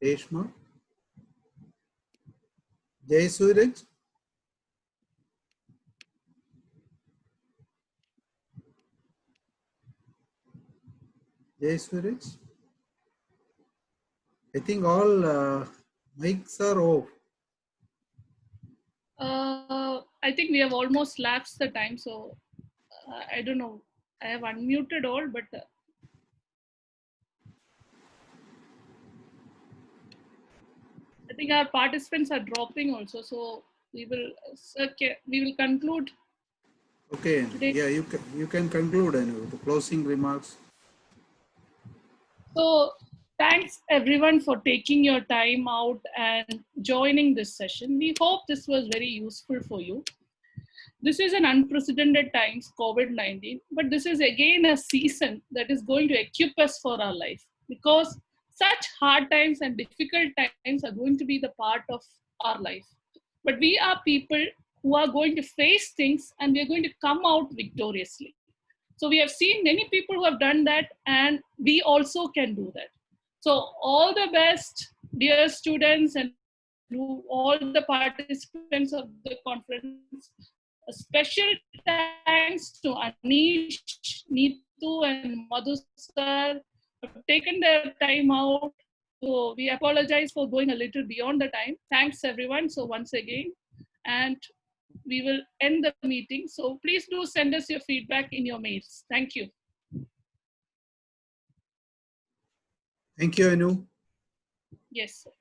Speaker 2: Reshma? Jay Suraj? Jay Suraj? I think all mics are off.
Speaker 1: I think we have almost lapsed the time, so I don't know. I have unmuted all, but I think our participants are dropping also. So we will, sir, we will conclude
Speaker 2: Okay,
Speaker 1: today.
Speaker 2: yeah, you can conclude and the closing remarks.
Speaker 1: So thanks everyone for taking your time out and joining this session. We hope this was very useful for you. This is an unprecedented times, COVID-19, but this is again a season that is going to equip us for our life, because such hard times and difficult times are going to be the part of our life. But we are people who are going to face things and we are going to come out victoriously. So we have seen many people who have done that, and we also can do that. So all the best, dear students, and all the participants of the conference. A special thanks to Anish, Neetu, and Madhu sir who have taken their time out. So we apologize for going a little beyond the time. Thanks everyone. So once again, and we will end the meeting. So please do send us your feedback in your mails. Thank you.
Speaker 2: Thank you, Anu.
Speaker 1: Yes, sir.